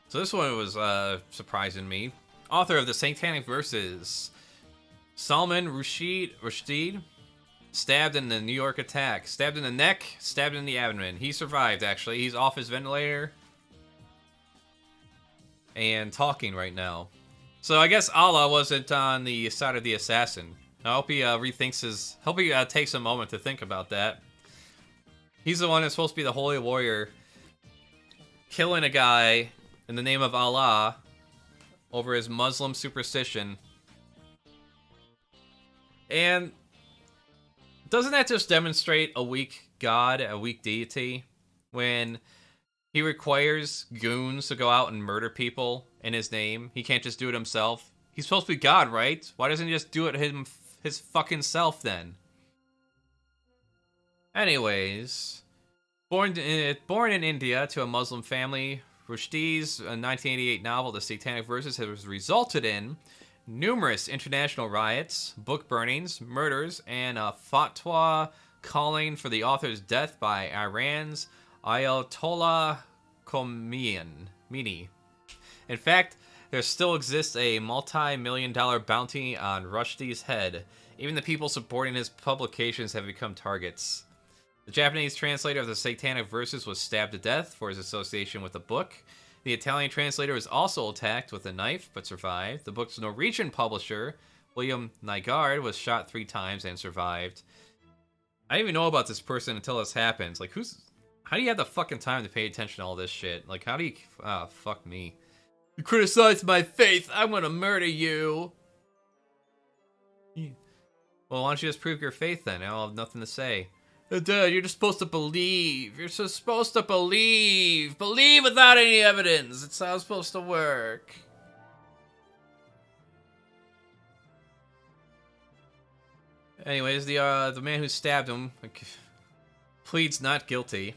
So this one was surprising me. Author of the Satanic Verses, Salman Rushdie, stabbed in the New York attack. Stabbed in the neck, stabbed in the abdomen. He survived, actually. He's off his ventilator and talking right now. So I guess Allah wasn't on the side of the assassin. I hope he rethinks his... hope he takes a moment to think about that. He's the one that's supposed to be the holy warrior, killing a guy in the name of Allah over his Muslim superstition. And doesn't that just demonstrate a weak god, a weak deity, when he requires goons to go out and murder people in his name? He can't just do it himself. He's supposed to be God, right? Why doesn't he just do it his fucking self then? Anyways, born in India to a Muslim family, Rushdie's 1988 novel, The Satanic Verses, has resulted in numerous international riots, book burnings, murders, and a fatwa calling for the author's death by Iran's Ayatollah Khomeini. In fact, there still exists a multi-million-dollar bounty on Rushdie's head. Even the people supporting his publications have become targets. The Japanese translator of the Satanic Verses was stabbed to death for his association with the book. The Italian translator was also attacked with a knife, but survived. The book's Norwegian publisher, William Nygaard, was shot 3 times and survived. I didn't even know about this person until this happens. Like, how do you have the fucking time to pay attention to all this shit? Like, how do you... ah, fuck me. You criticize my faith, I'm gonna murder you! Well, why don't you just prove your faith then? I'll have nothing to say. Dad, you're just supposed to believe. You're just supposed to believe. Believe without any evidence. It's how it's supposed to work. Anyways, the man who stabbed him pleads not guilty.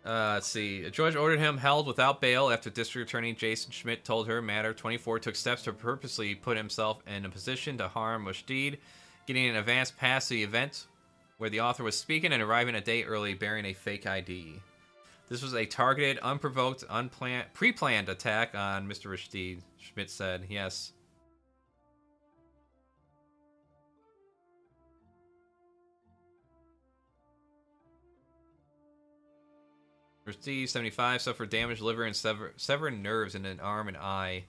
Let's see. A judge ordered him held without bail after District Attorney Jason Schmidt told her Matter 24 took steps to purposely put himself in a position to harm Rushdie, getting an advance pass to the event where the author was speaking and arriving a day early bearing a fake ID. This was a targeted, unprovoked, pre-planned attack on Mr. Rushdie, Schmidt said. Yes. Rushdie, 75, suffered damaged liver and severed nerves in an arm and eye.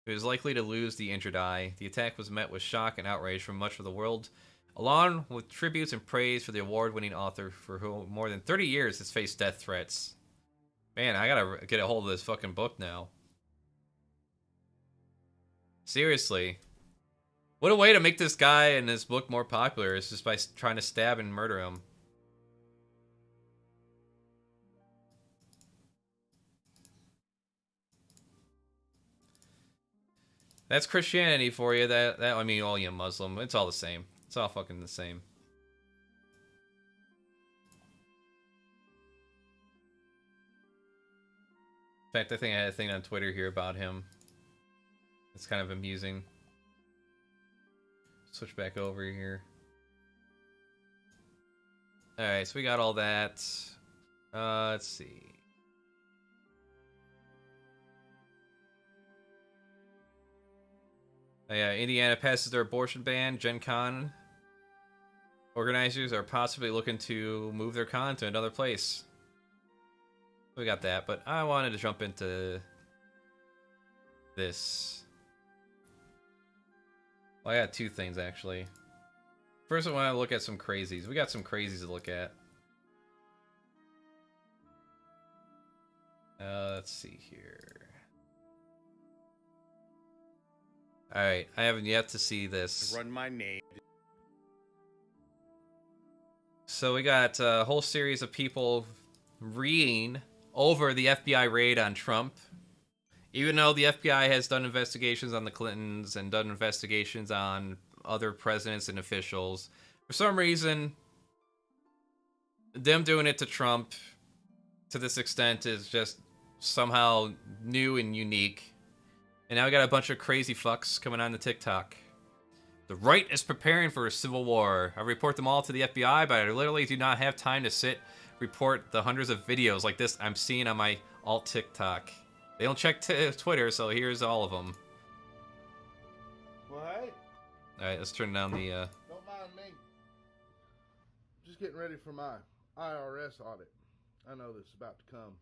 He was likely to lose the injured eye. The attack was met with shock and outrage from much of the world, along with tributes and praise for the award-winning author for who more than 30 years has faced death threats. Man, I gotta get a hold of this fucking book now. Seriously. What a way to make this guy and his book more popular is just by trying to stab and murder him. That's Christianity for you. That I mean, all you Muslim. It's all the same. It's all fucking the same. In fact, I think I had a thing on Twitter here about him. It's kind of amusing. Switch back over here. Alright, so we got all that. Let's see. Oh, yeah, Indiana passes their abortion ban. Gen Con organizers are possibly looking to move their con to another place. We got that, but I wanted to jump into this. Well, I got two things, actually. First, I want to look at some crazies. We got some crazies to look at. Let's see here. Alright, I haven't yet to see this. Run my name. So we got a whole series of people reeing over the FBI raid on Trump. Even though the FBI has done investigations on the Clintons and done investigations on other presidents and officials, for some reason, them doing it to Trump to this extent is just somehow new and unique. And now we got a bunch of crazy fucks coming on to TikTok. The right is preparing for a civil war. I report them all to the FBI, but I literally do not have time to report the hundreds of videos like this I'm seeing on my alt TikTok. They don't check Twitter, so here's all of them. Well, hey. Alright, let's turn down the, Don't mind me. Just getting ready for my IRS audit. I know this is about to come.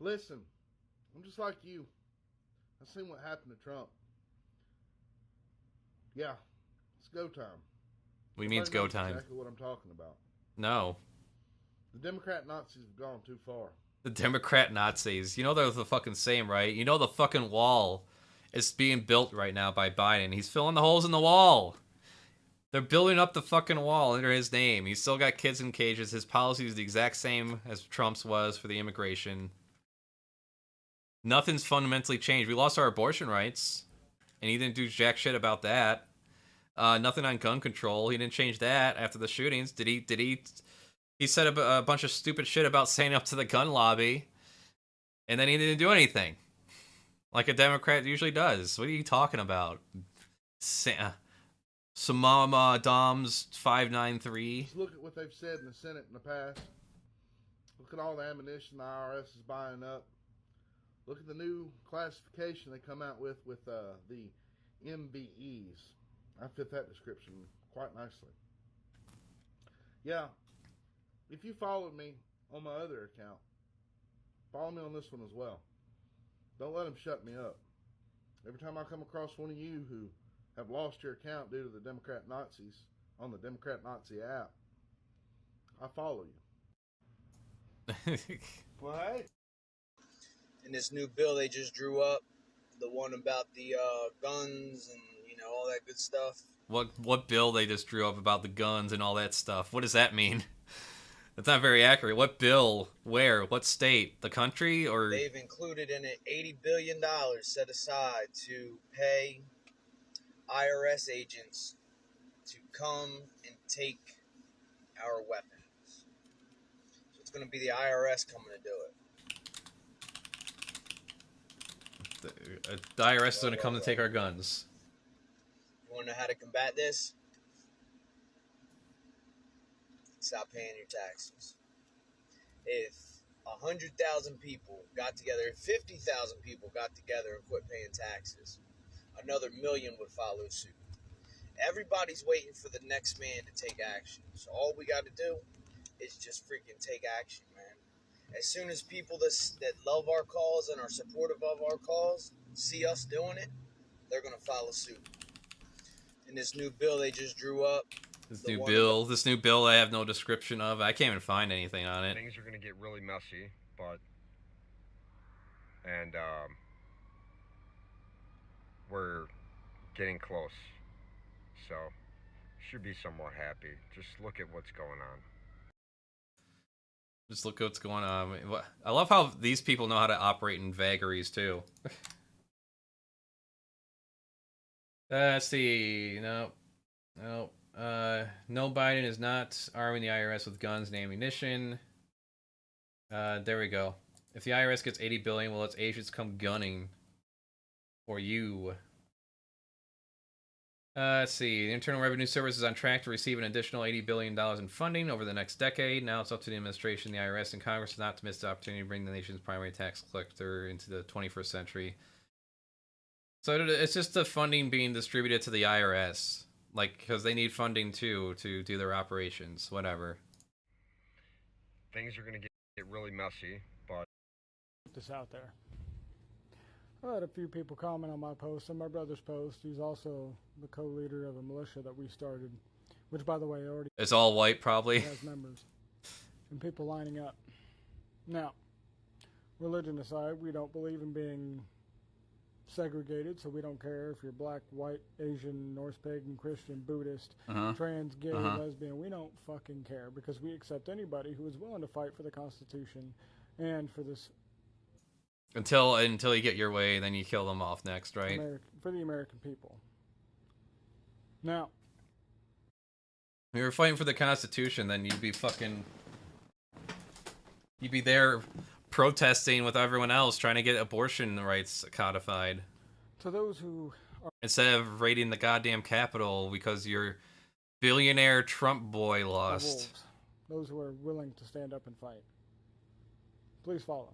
Listen, I'm just like you. I've seen what happened to Trump. Yeah, it's go time. What do you mean it's go time? Exactly what I'm talking about. No. The Democrat Nazis have gone too far. The Democrat Nazis. You know they're the fucking same, right? You know the fucking wall is being built right now by Biden. He's filling the holes in the wall. They're building up the fucking wall under his name. He's still got kids in cages. His policy is the exact same as Trump's was for the immigration. Nothing's fundamentally changed. We lost our abortion rights, and he didn't do jack shit about that. Nothing on gun control. He didn't change that after the shootings. Did he? He said a bunch of stupid shit about standing up to the gun lobby, and then he didn't do anything, like a Democrat usually does. What are you talking about? Samama Doms 593. Just look at what they've said in the Senate in the past. Look at all the ammunition the IRS is buying up. Look at the new classification they come out with the MBEs. I fit that description quite nicely. Yeah, if you followed me on my other account, follow me on this one as well. Don't let them shut me up. Every time I come across one of you who have lost your account due to the Democrat Nazis on the Democrat Nazi app, I follow you. Well, hey. In this new bill they just drew up, the one about the guns and all that good stuff. What bill they just drew up about the guns and all that stuff? What does that mean? That's not very accurate. What bill? Where? What state? The country? Or they've included in it $80 billion set aside to pay IRS agents to come and take our weapons. So it's going to be the IRS coming to do it. The IRS is going to come to take our guns. You want to know how to combat this? Stop paying your taxes. If 100,000 people got together, if 50,000 people got together and quit paying taxes, another million would follow suit. Everybody's waiting for the next man to take action. So all we got to do is just freaking take action, man. As soon as people that love our cause and are supportive of our cause see us doing it, they're going to follow suit. And this new bill they just drew up. This new bill I have no description of. I can't even find anything on it. Things are going to get really messy, but... And, we're getting close. So, should be somewhat happy. Just look at what's going on. Just look at what's going on. I love how these people know how to operate in vagaries, too. Let's see. No. No. No, Biden is not arming the IRS with guns and ammunition. There we go. If the IRS gets 80 billion, well, its agents come gunning for you. Let's see. The Internal Revenue Service is on track to receive an additional $80 billion in funding over the next decade. Now it's up to the administration, the IRS, and Congress not to miss the opportunity to bring the nation's primary tax collector into the 21st century. So it's just the funding being distributed to the IRS. Like, because they need funding, too, to do their operations. Whatever. Things are going to get really messy, but... Put this out there. I had a few people comment on my post and my brother's post. He's also the co-leader of a militia that we started, which, by the way, already... It's all white, probably. ...has members. And people lining up. Now, religion aside, we don't believe in being segregated, so we don't care if you're black, white, Asian, Norse pagan, Christian, Buddhist, trans, gay, lesbian. We don't fucking care because we accept anybody who is willing to fight for the Constitution and for this... Until you get your way, then you kill them off next, right? For the American people. Now, if you were fighting for the Constitution, then you'd be there protesting with everyone else, trying to get abortion rights codified. To those who are... Instead of raiding the goddamn Capitol because your billionaire Trump boy lost. Wolves, those who are willing to stand up and fight. Please follow.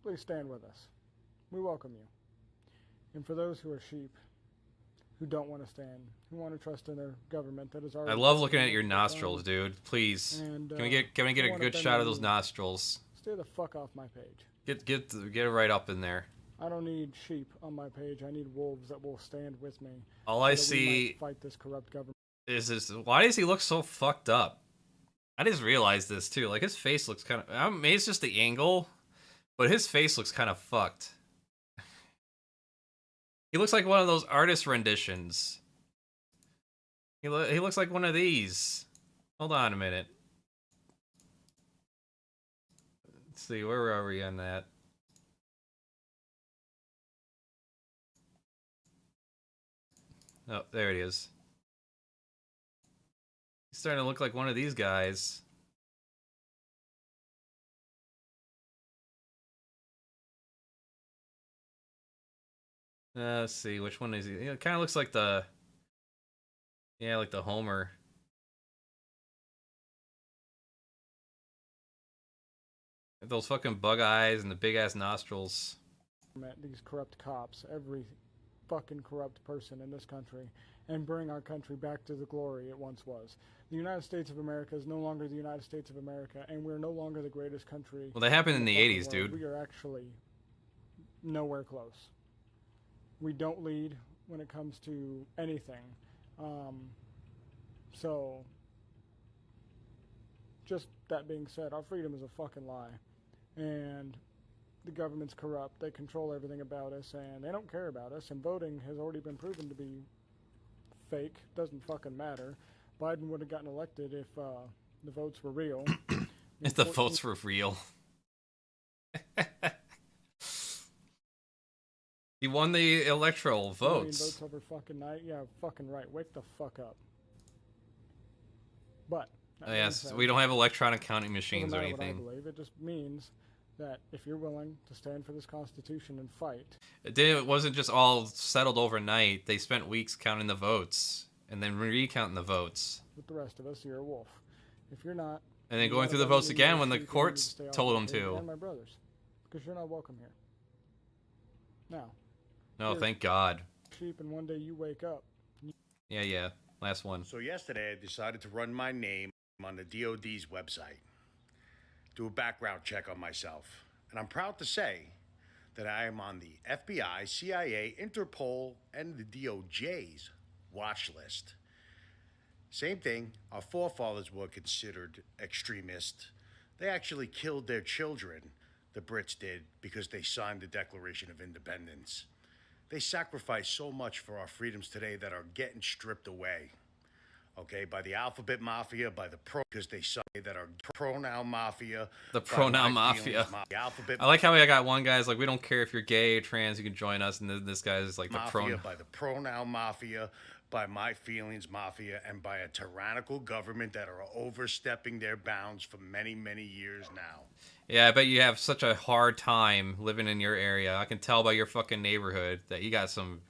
Please stand with us. We welcome you. And for those who are sheep, who don't want to stand, who want to trust in their government that is already... I love looking at your nostrils, dude. Please. And, can we get a good shot of those nostrils? Stay the fuck off my page. Get it right up in there. I don't need sheep on my page. I need wolves that will stand with me. All I see fight this corrupt government. Is this. Why does he look so fucked up? I just realized this too. Like his face looks kind of... I mean, it's just the angle. But his face looks kind of fucked. He looks like one of those artist renditions. He looks like one of these. Hold on a minute. Let's see, where are we on that? Oh, there it is. He's starting to look like one of these guys. Let's see, which one is he? It kind of looks like the... Yeah, like the Homer. Those fucking bug eyes and the big-ass nostrils. These corrupt cops, every fucking corrupt person in this country, and bring our country back to the glory it once was. The United States of America is no longer the United States of America, and we're no longer the greatest country. Well, that happened in the 80s, world. dude. We are actually nowhere close. We don't lead when it comes to anything. So, just that being said, our freedom is a fucking lie. And the government's corrupt. They control everything about us, and they don't care about us. And voting has already been proven to be fake. Doesn't fucking matter. Biden would have gotten elected if the votes were real. If the votes were real. He won the electoral votes. Votes over fucking night? Yeah, fucking right. Wake the fuck up. But... yes, we don't have electronic counting machines or anything. What I believe. It just means that if you're willing to stand for this Constitution and fight... It wasn't just all settled overnight. They spent weeks counting the votes and then recounting the votes. With the rest of us, you're a wolf. If you're not... And then going through the votes again when the courts told them to. And my brothers. Because you're not welcome here. Now... No, thank God. Sheep, and one day you wake up. Yeah. Last one. So yesterday I decided to run my name on the DOD's website. Do a background check on myself. And I'm proud to say that I am on the FBI, CIA, Interpol, and the DOJ's watch list. Same thing, our forefathers were considered extremists. They actually killed their children, the Brits did, because they signed the Declaration of Independence. They sacrificed so much for our freedoms today that are getting stripped away. Okay, by the alphabet mafia, by the because they say that are pronoun mafia. The pronoun mafia. I like how I got one guy's like, we don't care if you're gay or trans, you can join us, and then this guy's like mafia, by the pronoun mafia, by my feelings mafia, and by a tyrannical government that are overstepping their bounds for many, many years now. Yeah, I bet you have such a hard time living in your area. I can tell by your fucking neighborhood that you got some...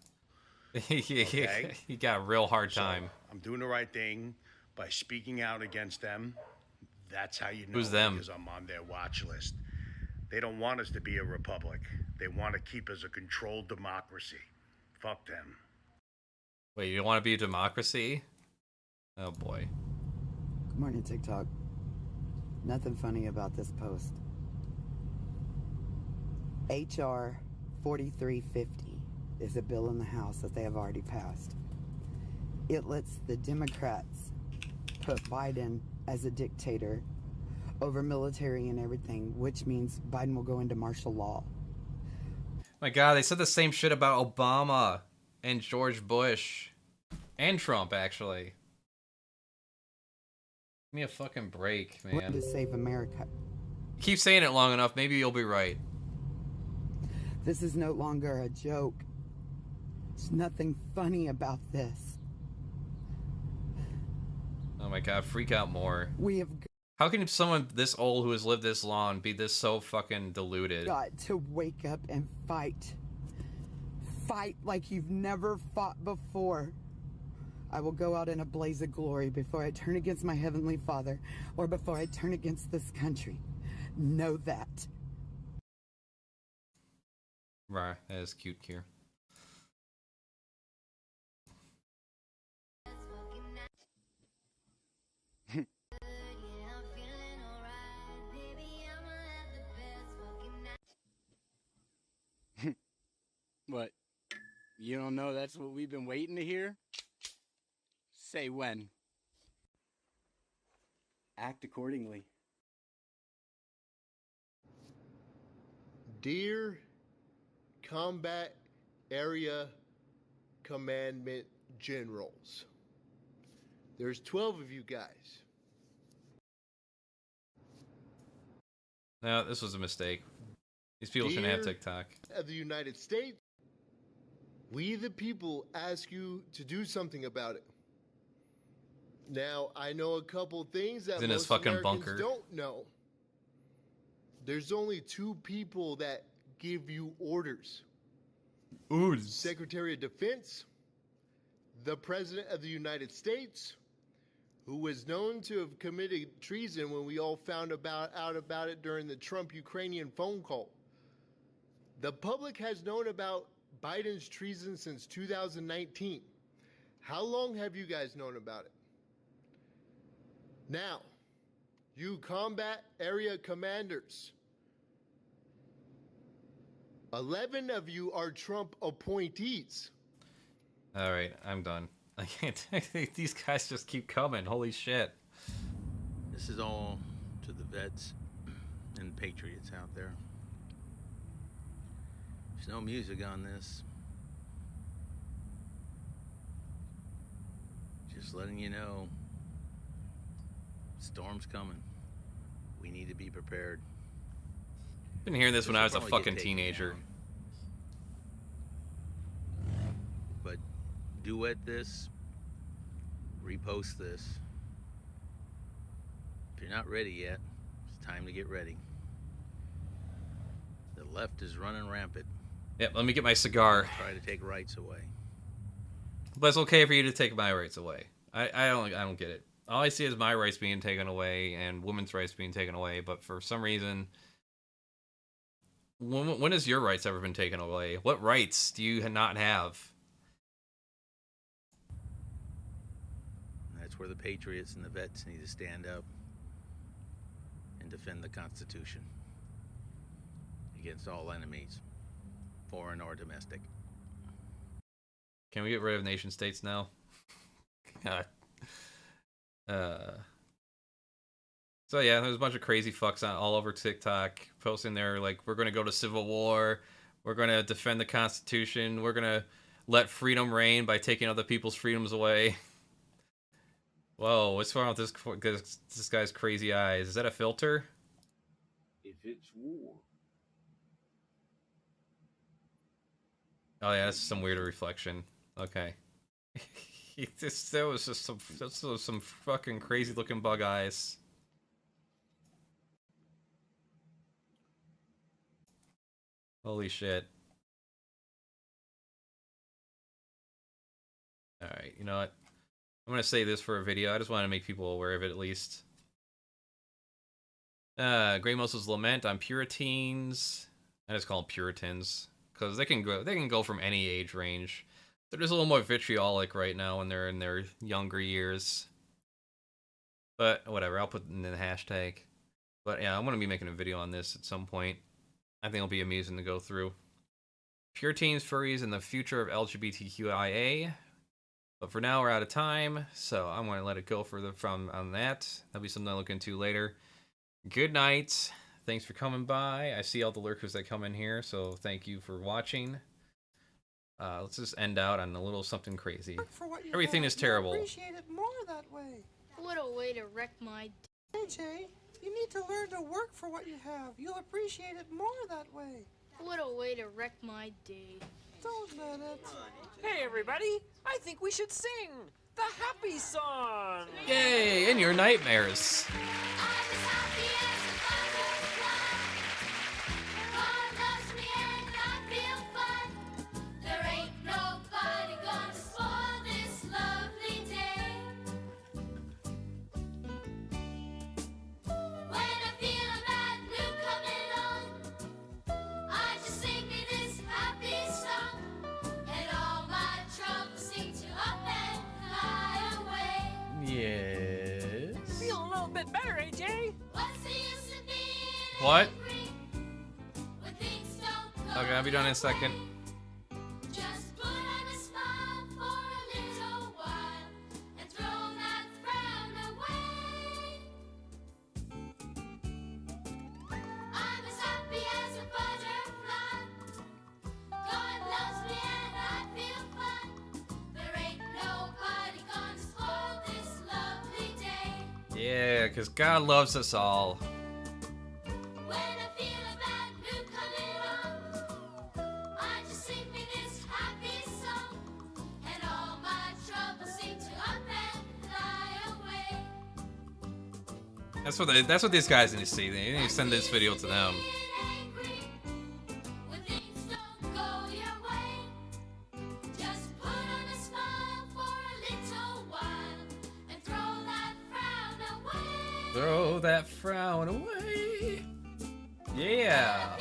Okay. You got a real hard time. I'm doing the right thing by speaking out against them. That's how you know. Who's them? Because I'm on their watch list. They don't want us to be a republic. They want to keep us a controlled democracy. Fuck them. Wait, you don't want to be a democracy? Oh boy. Good morning, TikTok. Nothing funny about this post. HR 4350 is a bill in the House that they have already passed. It lets the Democrats put Biden as a dictator over military and everything, which means Biden will go into martial law. My God, they said the same shit about Obama and George Bush and Trump, actually. Give me a fucking break, man. To save America. Keep saying it long enough, maybe you'll be right. This is no longer a joke. There's nothing funny about this. Oh my God, freak out more. We have How can someone this old who has lived this long be this so fucking deluded? got to wake up and fight. Fight like you've never fought before. I will go out in a blaze of glory before I turn against my Heavenly Father or before I turn against this country. Know that. Right, that is cute, Kier. What? You don't know that's what we've been waiting to hear? Say when. Act accordingly. Dear Combat Area Commandment Generals, there's 12 of you guys. No, this was a mistake. These people shouldn't have TikTok. Of the United States, we the people ask you to do something about it. Now, I know a couple things that He's in his most fucking Americans bunker. don't know. There's only two people that give you orders. Secretary of Defense, the President of the United States, who was known to have committed treason when we all found out about it during the Trump-Ukrainian phone call. The public has known about Biden's treason since 2019. How long have you guys known about it? Now, you combat area commanders, 11 of you are Trump appointees. All right, I'm done. I can't. These guys just keep coming. Holy shit. This is all to the vets and patriots out there. There's no music on this. Just letting you know, storm's coming. We need to be prepared. Been hearing this when I was a fucking teenager. But duet this, repost this. If you're not ready yet, it's time to get ready. The left is running rampant. Yep, let me get my cigar. Try to take rights away. But it's okay for you to take my rights away. I don't get it. All I see is my rights being taken away and women's rights being taken away, but for some reason, when has your rights ever been taken away? What rights do you not have? That's where the patriots and the vets need to stand up and defend the Constitution against all enemies, foreign or domestic. Can we get rid of nation states now? God. So yeah, there's a bunch of crazy fucks all over TikTok posting there like, we're going to go to civil war, we're going to defend the Constitution, we're going to let freedom reign by taking other people's freedoms away. Whoa, what's wrong with this guy's crazy eyes? Is that a filter? If it's war. Oh yeah, that's some weird reflection. Okay. That was just some fucking crazy looking bug eyes. Holy shit. Alright, you know what? I'm gonna say this for a video. I just want to make people aware of it at least. Greymuzzle's Lament on Puritans. I just call them Puritans. Because they can go from any age range. They're just a little more vitriolic right now when they're in their younger years. But whatever, I'll put in the hashtag. But yeah, I'm gonna be making a video on this at some point. I think it'll be amazing to go through. Puritans, furries, and the future of LGBTQIA. But for now, we're out of time, so I'm going to let it go on that. That'll be something I'll look into later. Good night. Thanks for coming by. I see all the lurkers that come in here, so thank you for watching. Let's just end out on a little something crazy. Everything is terrible. Appreciate it more that way. What a way to wreck my day. Hey, Jay, you need to learn to work for what you have. You'll appreciate it more that way. What a way to wreck my day. Don't let it. Hey, everybody! I think we should sing the happy song! Yay! In your nightmares. Yes. Feel a little bit better, AJ? What? Okay, I'll be done in a second. Yeah, because God loves us all. That's what these guys need to see. They need to send this video to them. Throw that frown away. Yeah.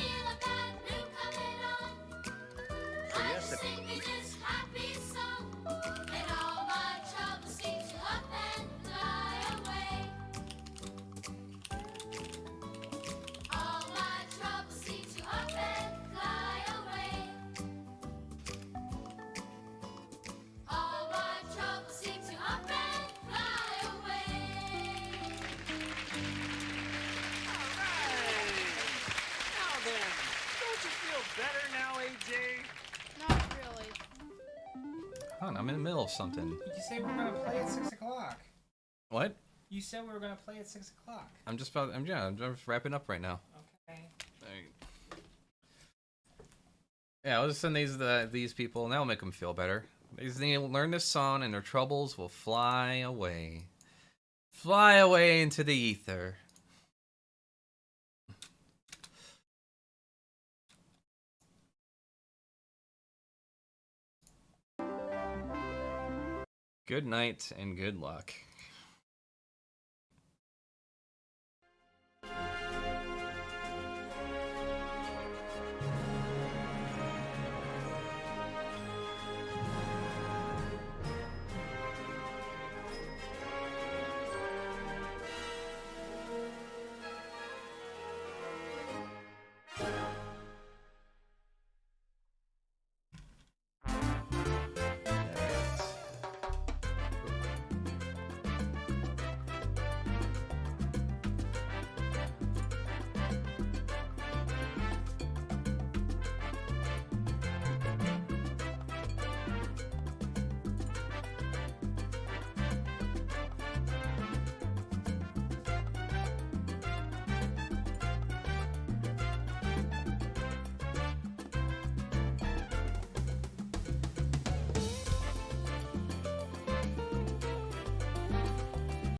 I'm in the middle of something. You say we're gonna play at 6 o'clock. What? You said we were gonna play at 6 o'clock. I'm just wrapping up right now. Okay. Yeah, I'll just send these people, and that'll make them feel better. They just need to learn this song, and their troubles will fly away. Fly away into the ether. Good night and good luck.